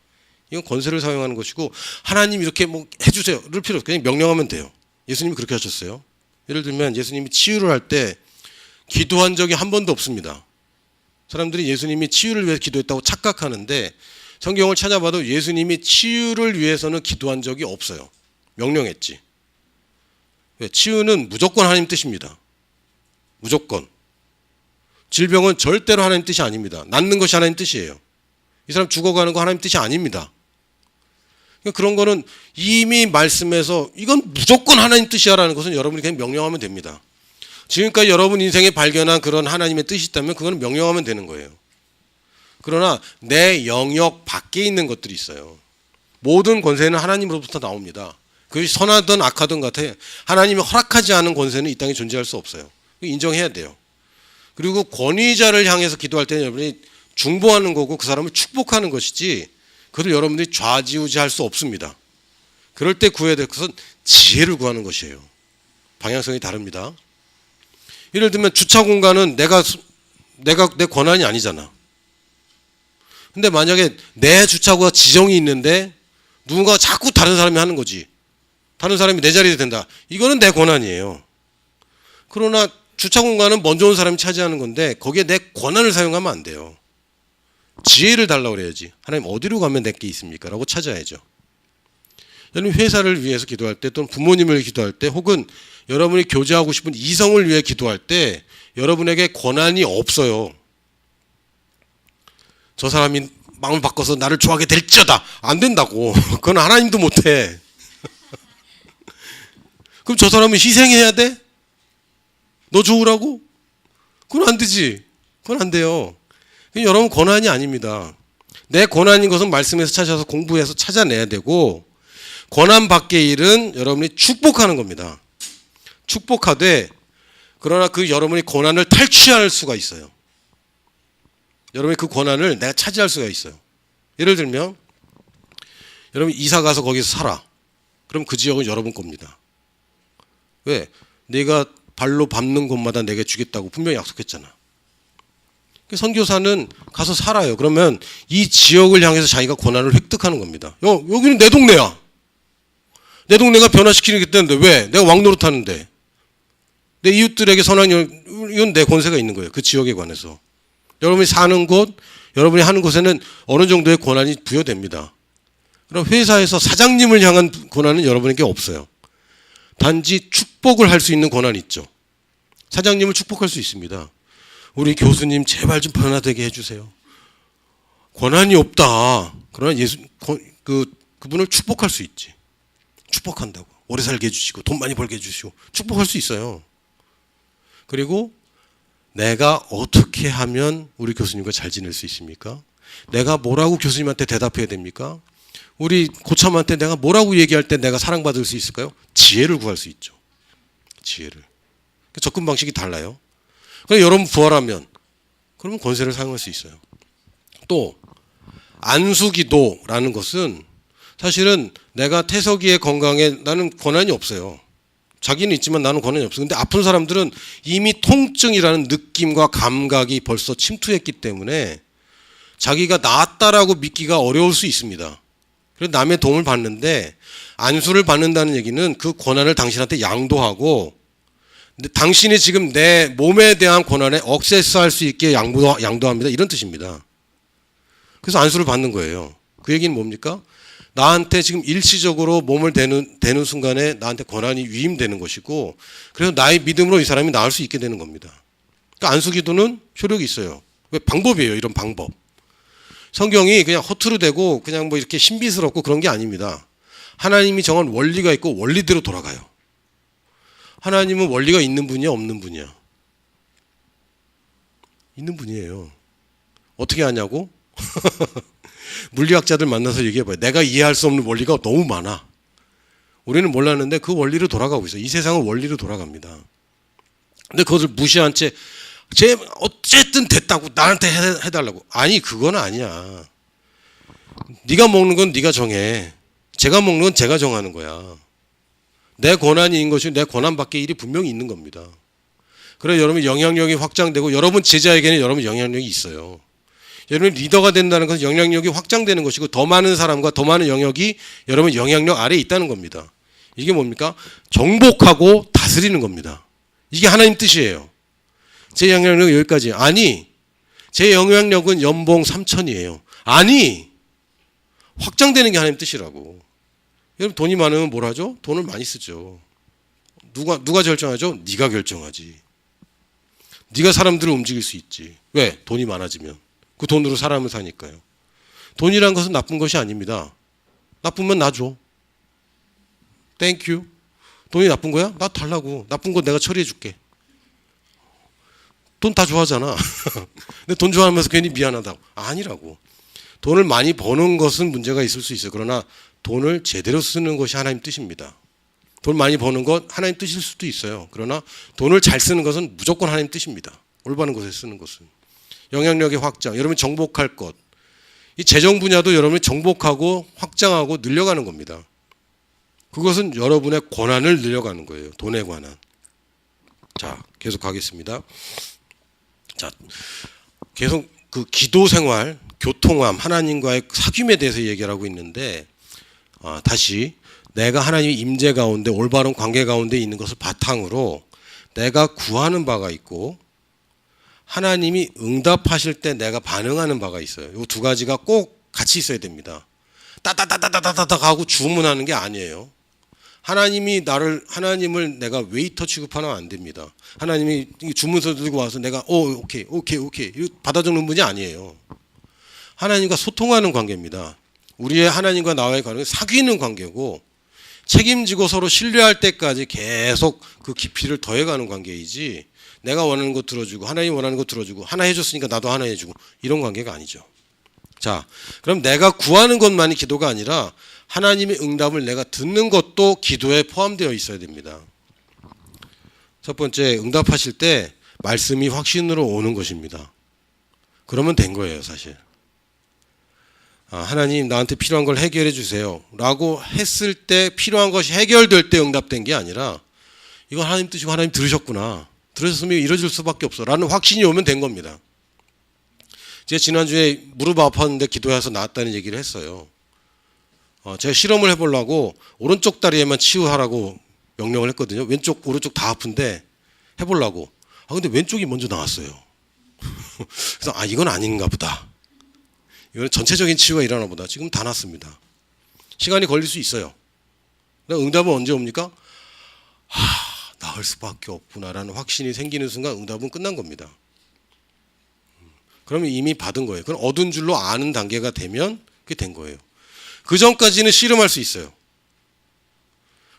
이건 권세를 사용하는 것이고 하나님 이렇게 뭐 해주세요를 필요 없어요. 그냥 명령하면 돼요. 예수님이 그렇게 하셨어요. 예를 들면 예수님이 치유를 할 때 기도한 적이 한 번도 없습니다. 사람들이 예수님이 치유를 위해서 기도했다고 착각하는데 성경을 찾아봐도 예수님이 치유를 위해서는 기도한 적이 없어요. 명령했지. 왜? 치유는 무조건 하나님 뜻입니다. 무조건. 질병은 절대로 하나님 뜻이 아닙니다. 낫는 것이 하나님 뜻이에요. 이 사람 죽어가는 거 하나님 뜻이 아닙니다. 그런 거는 이미 말씀에서 이건 무조건 하나님 뜻이야라는 것은 여러분이 그냥 명령하면 됩니다. 지금까지 여러분 인생에 발견한 그런 하나님의 뜻이 있다면 그거는 명령하면 되는 거예요. 그러나 내 영역 밖에 있는 것들이 있어요. 모든 권세는 하나님으로부터 나옵니다. 그것이 선하든 악하든 같아 하나님이 허락하지 않은 권세는 이 땅에 존재할 수 없어요. 인정해야 돼요. 그리고 권위자를 향해서 기도할 때는 여러분이 중보하는 거고 그 사람을 축복하는 것이지 그걸 여러분들이 좌지우지할 수 없습니다. 그럴 때 구해야 될 것은 지혜를 구하는 것이에요. 방향성이 다릅니다. 예를 들면 주차 공간은 내가 내 권한이 아니잖아. 근데 만약에 내 주차구가 지정이 있는데 누군가 자꾸 다른 사람이 하는 거지. 다른 사람이 내 자리에 된다. 이거는 내 권한이에요. 그러나 주차 공간은 먼저 온 사람이 차지하는 건데 거기에 내 권한을 사용하면 안 돼요. 지혜를 달라고 그래야지. 하나님 어디로 가면 내게 있습니까? 라고 찾아야죠. 여러분 회사를 위해서 기도할 때 또는 부모님을 기도할 때 혹은 여러분이 교제하고 싶은 이성을 위해 기도할 때 여러분에게 권한이 없어요. 저 사람이 마음을 바꿔서 나를 좋아하게 될지어다. 안 된다고. 그건 하나님도 못해. 그럼 저 사람은 희생해야 돼? 너 좋으라고? 그건 안 되지. 그건 안 돼요. 여러분 권한이 아닙니다. 내 권한인 것은 말씀에서 찾아서 공부해서 찾아내야 되고 권한 밖의 일은 여러분이 축복하는 겁니다. 축복하되 그러나 그 여러분이 권한을 탈취할 수가 있어요. 여러분이 그 권한을 내가 차지할 수가 있어요. 예를 들면 여러분 이사 가서 거기서 살아. 그럼 그 지역은 여러분 겁니다. 왜? 내가 발로 밟는 곳마다 내게 주겠다고 분명히 약속했잖아. 선교사는 가서 살아요. 그러면 이 지역을 향해서 자기가 권한을 획득하는 겁니다. 여기는 내 동네야. 내 동네가 변화시키겠다는데 왜? 내가 왕노릇 하는데. 내 이웃들에게 선한 이건 내 권세가 있는 거예요. 그 지역에 관해서. 여러분이 사는 곳, 여러분이 하는 곳에는 어느 정도의 권한이 부여됩니다. 그럼 회사에서 사장님을 향한 권한은 여러분에게 없어요. 단지 축복을 할 수 있는 권한이 있죠. 사장님을 축복할 수 있습니다. 우리 교수님 제발 좀 변화되게 해주세요. 권한이 없다. 그러나 그분을 축복할 수 있지. 축복한다고. 오래 살게 해주시고 돈 많이 벌게 해주시고 축복할 수 있어요. 그리고 내가 어떻게 하면 우리 교수님과 잘 지낼 수 있습니까? 내가 뭐라고 교수님한테 대답해야 됩니까? 우리 고참한테 내가 뭐라고 얘기할 때 내가 사랑받을 수 있을까요? 지혜를 구할 수 있죠. 지혜를. 접근 방식이 달라요. 그럼 여러분 부활하면 그러면 권세를 사용할 수 있어요. 또 안수기도라는 것은 사실은 내가 태석이의 건강에 나는 권한이 없어요. 자기는 있지만 나는 권한이 없어요. 근데 아픈 사람들은 이미 통증이라는 느낌과 감각이 벌써 침투했기 때문에 자기가 나았다라고 믿기가 어려울 수 있습니다. 그래서 남의 도움을 받는데 안수를 받는다는 얘기는 그 권한을 당신한테 양도하고 근데 당신이 지금 내 몸에 대한 권한에 억세스할 수 있게 양도합니다. 이런 뜻입니다. 그래서 안수를 받는 거예요. 그 얘기는 뭡니까? 나한테 지금 일시적으로 몸을 대는 순간에 나한테 권한이 위임되는 것이고 그래서 나의 믿음으로 이 사람이 나을 수 있게 되는 겁니다. 그러니까 안수기도는 효력이 있어요. 왜? 방법이에요. 이런 방법. 성경이 그냥 허투루 되고 그냥 뭐 이렇게 신비스럽고 그런 게 아닙니다. 하나님이 정한 원리가 있고 원리대로 돌아가요. 하나님은 원리가 있는 분이야, 없는 분이야? 있는 분이에요. 어떻게 하냐고? 물리학자들 만나서 얘기해봐요. 내가 이해할 수 없는 원리가 너무 많아. 우리는 몰랐는데 그 원리로 돌아가고 있어요. 이 세상은 원리로 돌아갑니다. 근데 그것을 무시한 채 어쨌든 됐다고 나한테 해달라고. 아니 그건 아니야. 네가 먹는 건 네가 정해. 제가 먹는 건 제가 정하는 거야. 내 권한이 있는 것이 내 권한 밖의 일이 분명히 있는 겁니다. 그래서 여러분 영향력이 확장되고 여러분 제자에게는 여러분 영향력이 있어요. 여러분 리더가 된다는 것은 영향력이 확장되는 것이고 더 많은 사람과 더 많은 영역이 여러분 영향력 아래에 있다는 겁니다. 이게 뭡니까? 정복하고 다스리는 겁니다. 이게 하나님 뜻이에요. 제 영향력은 여기까지. 아니 제 영향력은 연봉 3천이에요. 아니 확장되는 게 하나님 뜻이라고. 여러분 돈이 많으면 뭘 하죠? 돈을 많이 쓰죠. 누가 결정하죠? 네가 결정하지. 네가 사람들을 움직일 수 있지. 왜? 돈이 많아지면. 그 돈으로 사람을 사니까요. 돈이란 것은 나쁜 것이 아닙니다. 나쁘면 나 줘. 땡큐. 돈이 나쁜 거야? 나 달라고. 나쁜 거 내가 처리해 줄게. 돈 다 좋아하잖아. 근데 돈 좋아하면서 괜히 미안하다고. 아니라고. 돈을 많이 버는 것은 문제가 있을 수 있어요. 그러나 돈을 제대로 쓰는 것이 하나님 뜻입니다. 돈 많이 버는 것 하나님 뜻일 수도 있어요. 그러나 돈을 잘 쓰는 것은 무조건 하나님 뜻입니다. 올바른 곳에 쓰는 것은. 영향력의 확장, 여러분 정복할 것. 이 재정 분야도 여러분이 정복하고 확장하고 늘려가는 겁니다. 그것은 여러분의 권한을 늘려가는 거예요. 돈의 권한. 자, 계속 가겠습니다. 자, 계속 그 기도 생활, 교통함, 하나님과의 사귐에 대해서 얘기를 하고 있는데 다시 내가 하나님의 임재 가운데 올바른 관계 가운데 있는 것을 바탕으로 내가 구하는 바가 있고 하나님이 응답하실 때 내가 반응하는 바가 있어요. 이 두 가지가 꼭 같이 있어야 됩니다. 따따따따따따따 하고 주문하는 게 아니에요. 하나님을 내가 웨이터 취급하면 안 됩니다. 하나님이 주문서 들고 와서 내가 오케이 받아 적는 분이 아니에요. 하나님과 소통하는 관계입니다. 우리의 하나님과 나와의 관계는 사귀는 관계고 책임지고 서로 신뢰할 때까지 계속 그 깊이를 더해가는 관계이지 내가 원하는 거 들어주고 하나님 원하는 거 들어주고 하나 해줬으니까 나도 하나 해주고 이런 관계가 아니죠. 자, 그럼 내가 구하는 것만이 기도가 아니라 하나님의 응답을 내가 듣는 것도 기도에 포함되어 있어야 됩니다. 첫 번째, 응답하실 때 말씀이 확신으로 오는 것입니다. 그러면 된 거예요, 사실. 하나님 나한테 필요한 걸 해결해 주세요 라고 했을 때 필요한 것이 해결될 때 응답된 게 아니라 이거 하나님 뜻이고 하나님 들으셨구나. 들으셨으면 이뤄질 수밖에 없어 라는 확신이 오면 된 겁니다. 제가 지난주에 무릎 아팠는데 기도해서 나았다는 얘기를 했어요. 제가 실험을 해보려고 오른쪽 다리에만 치유하라고 명령을 했거든요. 왼쪽 오른쪽 다 아픈데 해보려고. 근데 왼쪽이 먼저 나왔어요. 그래서 이건 아닌가 보다. 이건 전체적인 치유가 일어나 보다. 지금 다 났습니다. 시간이 걸릴 수 있어요. 응답은 언제 옵니까? 나을 수밖에 없구나라는 확신이 생기는 순간 응답은 끝난 겁니다. 그러면 이미 받은 거예요. 그럼 얻은 줄로 아는 단계가 되면 그게 된 거예요. 그 전까지는 씨름할 수 있어요.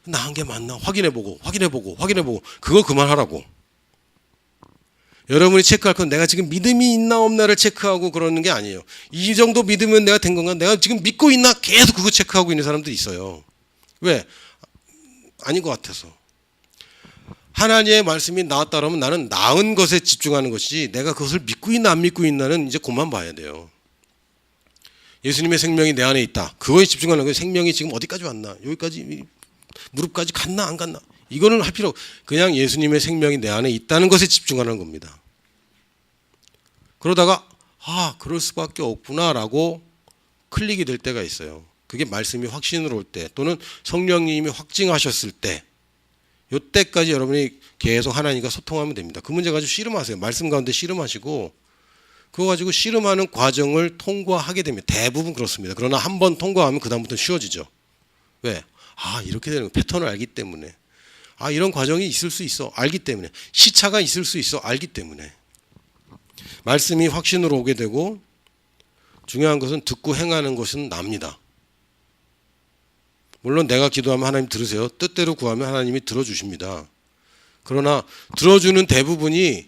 나은 게 맞나? 확인해보고 그거 그만하라고. 여러분이 체크할 건 내가 지금 믿음이 있나 없나를 체크하고 그러는 게 아니에요. 이 정도 믿으면 내가 된 건가? 내가 지금 믿고 있나? 계속 그거 체크하고 있는 사람들이 있어요. 왜? 아닌 것 같아서. 하나님의 말씀이 나왔다 그러면 나는 나은 것에 집중하는 것이지 내가 그것을 믿고 있나 안 믿고 있나는 이제 그만 봐야 돼요. 예수님의 생명이 내 안에 있다. 그거에 집중하는 거예요. 생명이 지금 어디까지 왔나? 여기까지 무릎까지 갔나 안 갔나? 이거는 할 필요 없고 그냥 예수님의 생명이 내 안에 있다는 것에 집중하는 겁니다. 그러다가 그럴 수밖에 없구나라고 클릭이 될 때가 있어요. 그게 말씀이 확신으로 올 때 또는 성령님이 확증하셨을 때 이때까지 여러분이 계속 하나님과 소통하면 됩니다. 그 문제 가지고 씨름하세요. 말씀 가운데 씨름하시고 그거 가지고 씨름하는 과정을 통과하게 됩니다. 대부분 그렇습니다. 그러나 한 번 통과하면 그 다음부터는 쉬워지죠. 왜? 이렇게 되는 거 패턴을 알기 때문에 이런 과정이 있을 수 있어 알기 때문에 시차가 있을 수 있어 알기 때문에 말씀이 확신으로 오게 되고 중요한 것은 듣고 행하는 것은 납니다. 물론 내가 기도하면 하나님 들으세요. 뜻대로 구하면 하나님이 들어주십니다. 그러나 들어주는 대부분이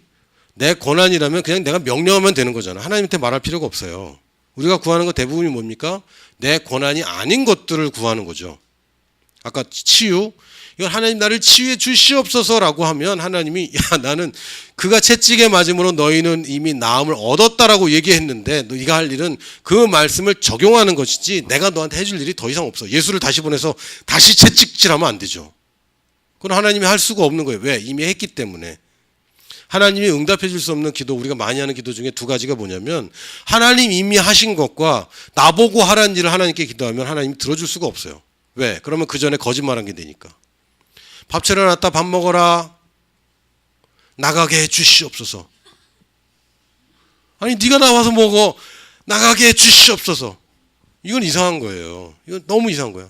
내 권한이라면 그냥 내가 명령하면 되는 거잖아. 하나님한테 말할 필요가 없어요. 우리가 구하는 거 대부분이 뭡니까? 내 권한이 아닌 것들을 구하는 거죠. 아까 치유, 이건 하나님 나를 치유해 주시옵소서라고 하면 하나님이 나는 그가 채찍에 맞음으로 너희는 이미 나음을 얻었다라고 얘기했는데 네가 할 일은 그 말씀을 적용하는 것이지 내가 너한테 해줄 일이 더 이상 없어. 예수를 다시 보내서 다시 채찍질하면 안 되죠. 그건 하나님이 할 수가 없는 거예요. 왜? 이미 했기 때문에. 하나님이 응답해 줄 수 없는 기도, 우리가 많이 하는 기도 중에 두 가지가 뭐냐면 하나님 이미 하신 것과 나보고 하라는 일을 하나님께 기도하면 하나님이 들어줄 수가 없어요. 왜? 그러면 그 전에 거짓말한 게 되니까. 밥 차려놨다 밥 먹어라. 나가게 해 주시옵소서. 아니 네가 나와서 먹어. 나가게 해 주시옵소서. 이건 이상한 거예요. 이건 너무 이상한 거야.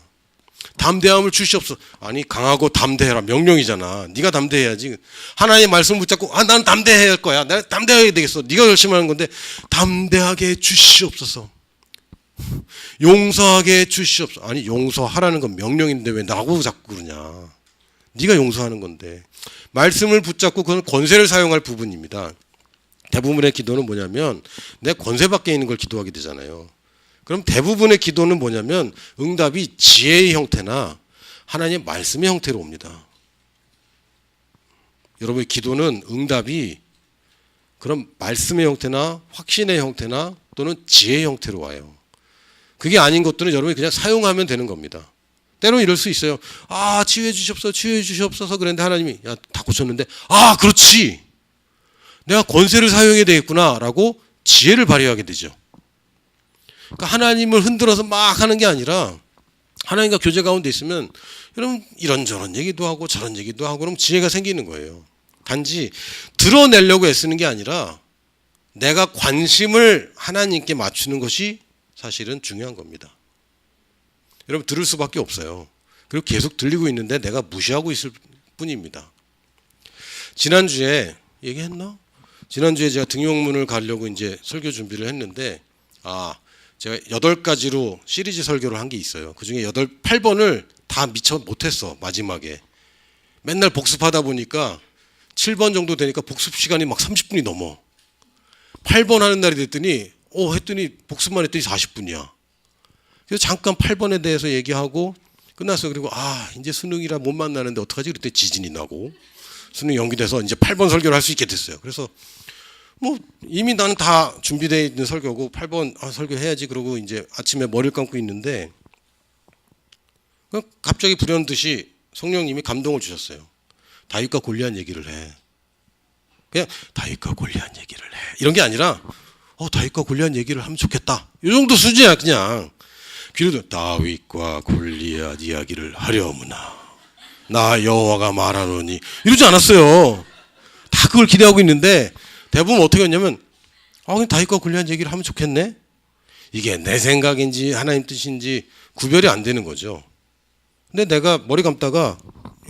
담대함을 주시옵소서. 아니 강하고 담대해라. 명령이잖아. 네가 담대해야지. 하나님의 말씀 붙잡고 나는 담대해야 할 거야. 내가 담대해야 되겠어. 네가 열심히 하는 건데 담대하게 해 주시옵소서. 용서하게 해 주시옵소서. 아니 용서하라는 건 명령인데 왜 나하고 자꾸 그러냐. 네가 용서하는 건데. 말씀을 붙잡고 그건 권세를 사용할 부분입니다. 대부분의 기도는 뭐냐면 내 권세 밖에 있는 걸 기도하게 되잖아요. 그럼 대부분의 기도는 뭐냐면 응답이 지혜의 형태나 하나님의 말씀의 형태로 옵니다. 여러분의 기도는 응답이 그런 말씀의 형태나 확신의 형태나 또는 지혜의 형태로 와요. 그게 아닌 것들은 여러분이 그냥 사용하면 되는 겁니다. 때로 이럴 수 있어요. 치유해 주시옵소서, 치유해 주시옵소서 그랬는데 하나님이 다 고쳤는데 그렇지. 내가 권세를 사용해야 되겠구나 라고 지혜를 발휘하게 되죠. 그러니까 하나님을 흔들어서 막 하는 게 아니라 하나님과 교제 가운데 있으면 여러분 이런저런 얘기도 하고 저런 얘기도 하고 그럼 지혜가 생기는 거예요. 단지 드러내려고 애쓰는 게 아니라 내가 관심을 하나님께 맞추는 것이 사실은 중요한 겁니다. 여러분 들을 수밖에 없어요. 그리고 계속 들리고 있는데 내가 무시하고 있을 뿐입니다. 지난주에 얘기했나? 지난주에 제가 등용문을 가려고 이제 설교 준비를 했는데 제가 8가지로 시리즈 설교를 한 게 있어요. 그중에 8번을 다 미처 못했어. 마지막에 맨날 복습하다 보니까 7번 정도 되니까 복습 시간이 막 30분이 넘어. 8번 하는 날이 됐더니 했더니 복습만 했더니 40분이야. 그래서 잠깐 8번에 대해서 얘기하고 끝났어요. 그리고 이제 수능이라 못 만나는데 어떡하지? 그때 지진이 나고 수능 연기돼서 이제 8번 설교를 할 수 있게 됐어요. 그래서 이미 나는 다 준비되어 있는 설교고 8번 설교해야지 그러고 이제 아침에 머리를 감고 있는데 갑자기 불현듯이 성령님이 감동을 주셨어요. 다윗과 골리앗 얘기를 해. 그냥 다윗과 골리앗 얘기를 해. 이런 게 아니라 다윗과 골리앗 얘기를 하면 좋겠다. 이 정도 수준이야 그냥. 그래도 다윗과 골리앗 이야기를 하려무나 나 여호와가 말하노니 이러지 않았어요. 다 그걸 기대하고 있는데 대부분 어떻게 했냐면 그냥 다윗과 골리앗 얘기를 하면 좋겠네. 이게 내 생각인지 하나님 뜻인지 구별이 안 되는 거죠. 근데 내가 머리 감다가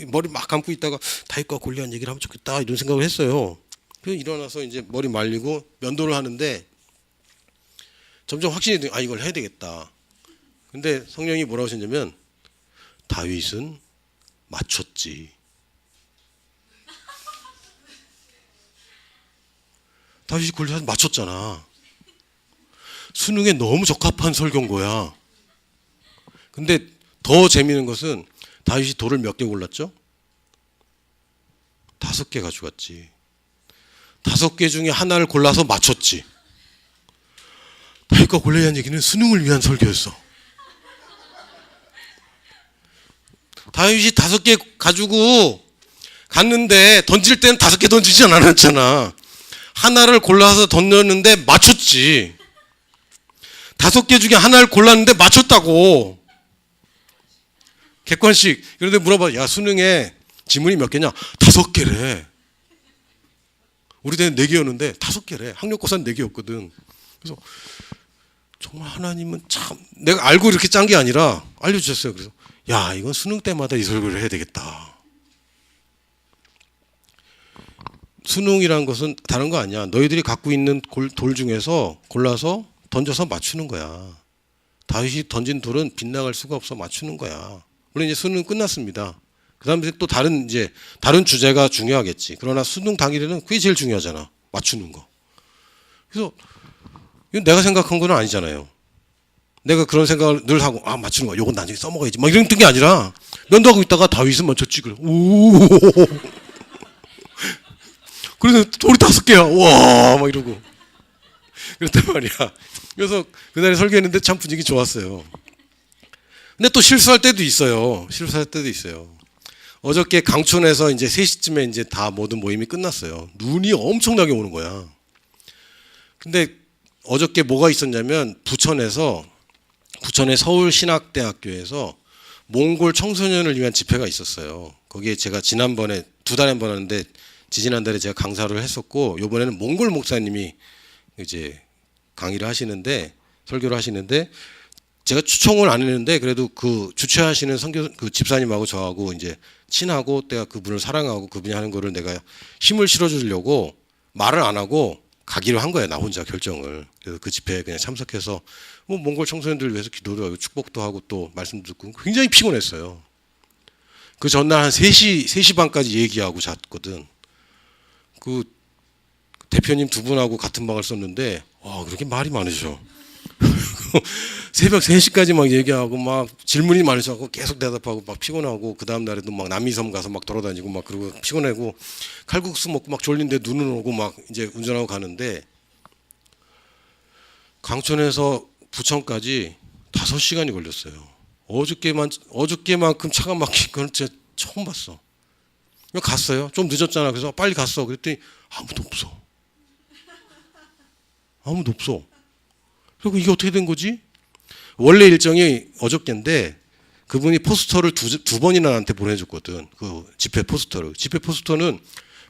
머리 막 감고 있다가 다윗과 골리앗 얘기를 하면 좋겠다 이런 생각을 했어요. 그래서 일어나서 이제 머리 말리고 면도를 하는데 점점 확신이 돼. 이걸 해야 되겠다. 근데 성령이 뭐라고 하셨냐면 다윗은 맞췄지. 다윗이 골리앗 맞췄잖아. 수능에 너무 적합한 설교인 거야. 근데 더 재미있는 것은 다윗이 돌을 몇 개 골랐죠? 5개 가져갔지. 5개 중에 하나를 골라서 맞췄지. 다윗과 골리앗 얘기는 수능을 위한 설교였어. 다윗이 5개 가지고 갔는데 던질 때는 5개 던지지 않았잖아. 하나를 골라서 던졌는데 맞췄지. 5개 중에 하나를 골랐는데 맞췄다고. 객관식. 그런데 물어봐. 야, 수능에 지문이 몇 개냐? 5개래. 우리 때는 4개였는데 5개래. 학력고사는 4개였거든. 그래서 정말 하나님은 참, 내가 알고 이렇게 짠 게 아니라 알려주셨어요. 그래서 야, 이건 수능 때마다 이 설교를 해야 되겠다. 수능이란 것은 다른 거 아니야. 너희들이 갖고 있는 돌 중에서 골라서 던져서 맞추는 거야. 다윗이 던진 돌은 빗나갈 수가 없어 맞추는 거야. 물론 이제 수능 끝났습니다. 그 다음에 또 다른 주제가 중요하겠지. 그러나 수능 당일에는 그게 제일 중요하잖아. 맞추는 거. 그래서 이건 내가 생각한 건 아니잖아요. 내가 그런 생각을 늘 하고 맞추는 거. 요건 나중에 써먹어야지. 막 이런 게 아니라 면도하고 있다가 다윗은 먼저 찍으래. 오. 그래서 돌이 5개야. 와, 막 이러고. 그랬단 말이야. 그래서 그날에 설교했는데 참 분위기 좋았어요. 근데 또 실수할 때도 있어요. 어저께 강촌에서 이제 3시쯤에 이제 다 모든 모임이 끝났어요. 눈이 엄청나게 오는 거야. 근데 어저께 뭐가 있었냐면 부천의 서울신학대학교에서 몽골 청소년을 위한 집회가 있었어요. 거기에 제가 지난번에 2달에 한 번 하는데 지지난달에 제가 강사를 했었고 이번에는 몽골 목사님이 이제 강의를 하시는데 설교를 하시는데 제가 추천을 안 했는데 그래도 그 주최하시는 그 집사님하고 저하고 이제 친하고 내가 그분을 사랑하고 그분이 하는 거를 내가 힘을 실어주려고 말을 안 하고 가기로 한 거예요. 나 혼자 결정을. 그래서 그 집회에 그냥 참석해서 뭐 몽골 청소년들을 위해서 기도도 하고 축복도 하고 또 말씀도 듣고 굉장히 피곤했어요. 그 전날 한 3시 반까지 얘기하고 잤거든. 그 대표님 2분하고 같은 방을 썼는데 와, 그렇게 말이 많으셔. 새벽 3시까지 막 얘기하고 막 질문이 많으셔서 계속 대답하고 막 피곤하고 그 다음 날에도 막 남이섬 가서 막 돌아다니고 막 그러고 피곤하고 칼국수 먹고 막 졸린데 눈은 오고 막 이제 운전하고 가는데 강촌에서 부천까지 5시간이 걸렸어요. 어저께만큼 차가 막힌 건 진짜 처음 봤어. 갔어요. 좀 늦었잖아. 그래서 빨리 갔어. 그랬더니 아무도 없어. 그리고 이게 어떻게 된 거지? 원래 일정이 어저께인데 그분이 포스터를 두 번이나 나한테 보내줬거든. 그 집회 포스터를. 집회 포스터는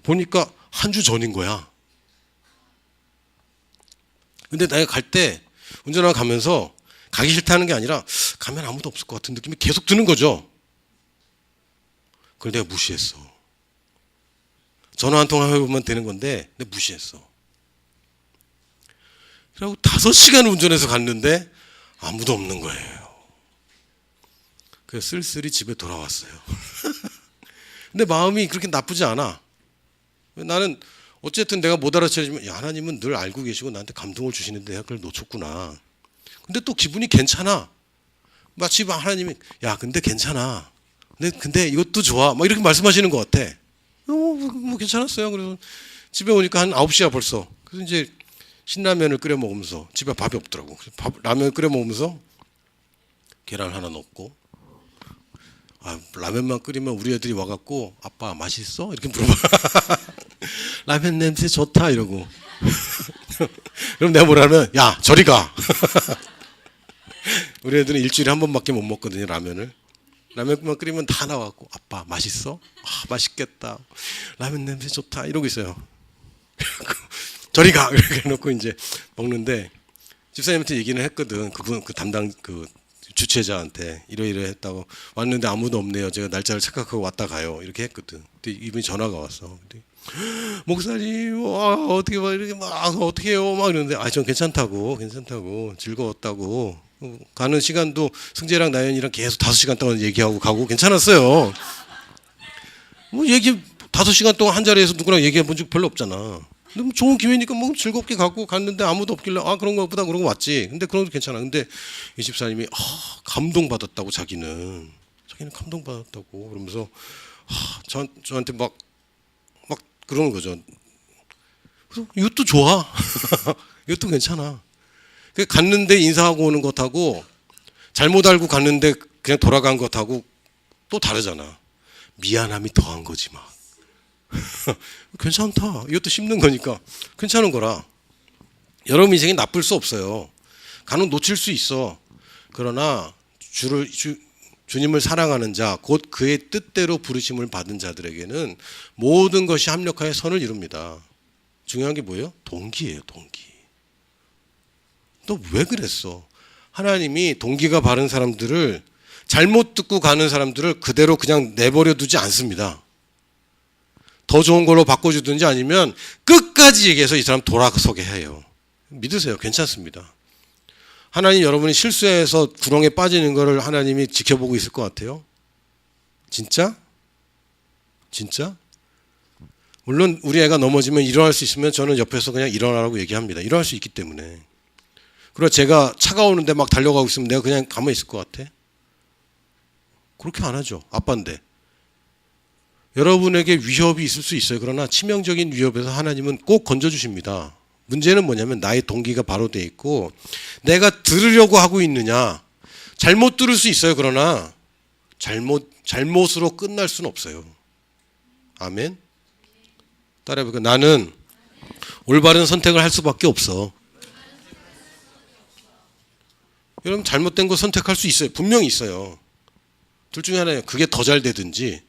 보니까 한 주 전인 거야. 근데 내가 갈 때 운전하고 가면서 가기 싫다는 게 아니라 가면 아무도 없을 것 같은 느낌이 계속 드는 거죠. 그걸 내가 무시했어. 전화 한 통 해보면 되는 건데 내가 무시했어. 그리고 5시간 운전해서 갔는데 아무도 없는 거예요. 그래서 쓸쓸히 집에 돌아왔어요. 근데 마음이 그렇게 나쁘지 않아. 나는 어쨌든 내가 못 알아채지만 야, 하나님은 늘 알고 계시고 나한테 감동을 주시는데 내가 그걸 놓쳤구나. 근데 또 기분이 괜찮아. 마치 하나님이 야, 근데 괜찮아. 근데 이것도 좋아. 막 이렇게 말씀하시는 것 같아. 뭐 괜찮았어요. 그래서 집에 오니까 한 9시야 벌써. 그래서 이제 신라면을 끓여 먹으면서 집에 밥이 없더라고. 라면 끓여 먹으면서 계란 하나 넣고 라면만 끓이면 우리 애들이 와갖고 아빠 맛있어? 이렇게 물어봐. 라면 냄새 좋다 이러고. 그럼 내가 뭐라면 야 저리 가. 우리 애들은 일주일에 한 번밖에 못 먹거든요. 라면만 끓이면 다 나와갖고 아빠 맛있어? 맛있겠다. 라면 냄새 좋다 이러고 있어요. 저리 가! 이렇게 해놓고 이제 먹는데 집사님한테 얘기는 했거든. 그분 그 담당 그 주최자한테 이러이러 했다고 왔는데 아무도 없네요. 제가 날짜를 착각하고 왔다 가요. 이렇게 했거든. 근데 이분이 전화가 왔어. 근데 목사님, 어떻게 막 이렇게 막 어떻게 해요? 막 이러는데 전 괜찮다고 즐거웠다고 가는 시간도 승재랑 나연이랑 계속 5시간 동안 얘기하고 가고 괜찮았어요. 뭐 얘기 5시간 동안 한 자리에서 누구랑 얘기해 본 적 별로 없잖아. 너무 좋은 기회니까 뭐 즐겁게 갖고 갔는데 아무도 없길래 그런 거 보다 그런 거 왔지. 근데 그런 거 괜찮아. 근데 이 집사님이 감동받았다고 자기는 감동받았다고 그러면서 저한테 막 그러는 거죠. 그래서 이것도 좋아. 이것도 괜찮아. 갔는데 인사하고 오는 것하고 잘못 알고 갔는데 그냥 돌아간 것하고 또 다르잖아. 미안함이 더한 거지 막. 괜찮다. 이것도 씹는 거니까 괜찮은 거라. 여러분 인생이 나쁠 수 없어요. 간혹 놓칠 수 있어. 그러나 주님을 사랑하는 자, 곧 그의 뜻대로 부르심을 받은 자들에게는 모든 것이 합력하여 선을 이룹니다. 중요한 게 뭐예요? 동기예요, 동기. 너 왜 그랬어? 하나님이 동기가 바른 사람들을, 잘못 듣고 가는 사람들을 그대로 그냥 내버려 두지 않습니다. 더 좋은 걸로 바꿔주든지 아니면 끝까지 얘기해서 이 사람 돌아서게 해요. 믿으세요. 괜찮습니다. 하나님 여러분이 실수해서 구렁에 빠지는 것을 하나님이 지켜보고 있을 것 같아요? 진짜? 진짜? 물론 우리 애가 넘어지면 일어날 수 있으면 저는 옆에서 그냥 일어나라고 얘기합니다. 일어날 수 있기 때문에. 그리고 제가 차가 오는데 막 달려가고 있으면 내가 그냥 가만히 있을 것 같아? 그렇게 안 하죠. 아빠인데. 여러분에게 위협이 있을 수 있어요. 그러나 치명적인 위협에서 하나님은 꼭 건져주십니다. 문제는 뭐냐면 나의 동기가 바로 돼 있고 내가 들으려고 하고 있느냐. 잘못 들을 수 있어요. 그러나 잘못으로 끝날 수는 없어요. 아멘. 따라해볼까요? 나는 올바른 선택을 할 수밖에 없어. 여러분 잘못된 거 선택할 수 있어요. 분명히 있어요. 둘 중에 하나예요. 그게 더 잘 되든지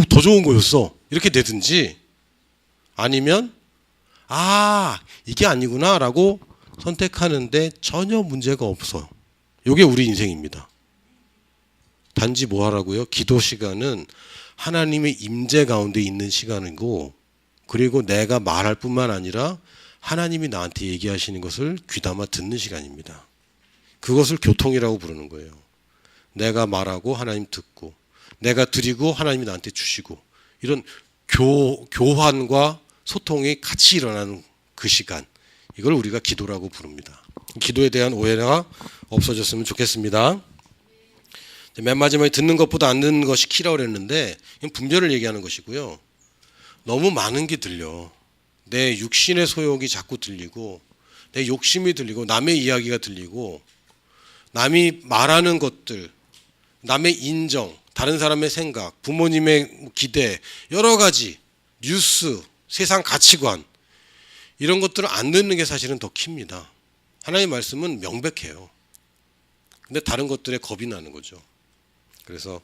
더 좋은 거였어. 이렇게 되든지 아니면 이게 아니구나 라고 선택하는데 전혀 문제가 없어. 이게 우리 인생입니다. 단지 뭐 하라고요? 기도 시간은 하나님의 임재 가운데 있는 시간이고 그리고 내가 말할 뿐만 아니라 하나님이 나한테 얘기하시는 것을 귀담아 듣는 시간입니다. 그것을 교통이라고 부르는 거예요. 내가 말하고 하나님 듣고 내가 드리고 하나님이 나한테 주시고 이런 교환과 소통이 같이 일어나는 그 시간, 이걸 우리가 기도라고 부릅니다. 기도에 대한 오해가 없어졌으면 좋겠습니다. 맨 마지막에 듣는 것보다 안 듣는 것이 키라고 그랬는데 이건 분별을 얘기하는 것이고요. 너무 많은 게 들려. 내 육신의 소욕이 자꾸 들리고 내 욕심이 들리고 남의 이야기가 들리고 남이 말하는 것들, 남의 인정, 다른 사람의 생각, 부모님의 기대, 여러 가지 뉴스, 세상 가치관 이런 것들을 안 듣는 게 사실은 더 킵니다. 하나님의 말씀은 명백해요. 근데 다른 것들에 겁이 나는 거죠. 그래서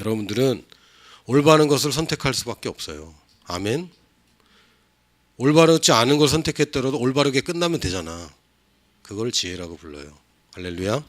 여러분들은 올바른 것을 선택할 수밖에 없어요. 아멘. 올바르지 않은 걸 선택했더라도 올바르게 끝나면 되잖아. 그걸 지혜라고 불러요. 할렐루야.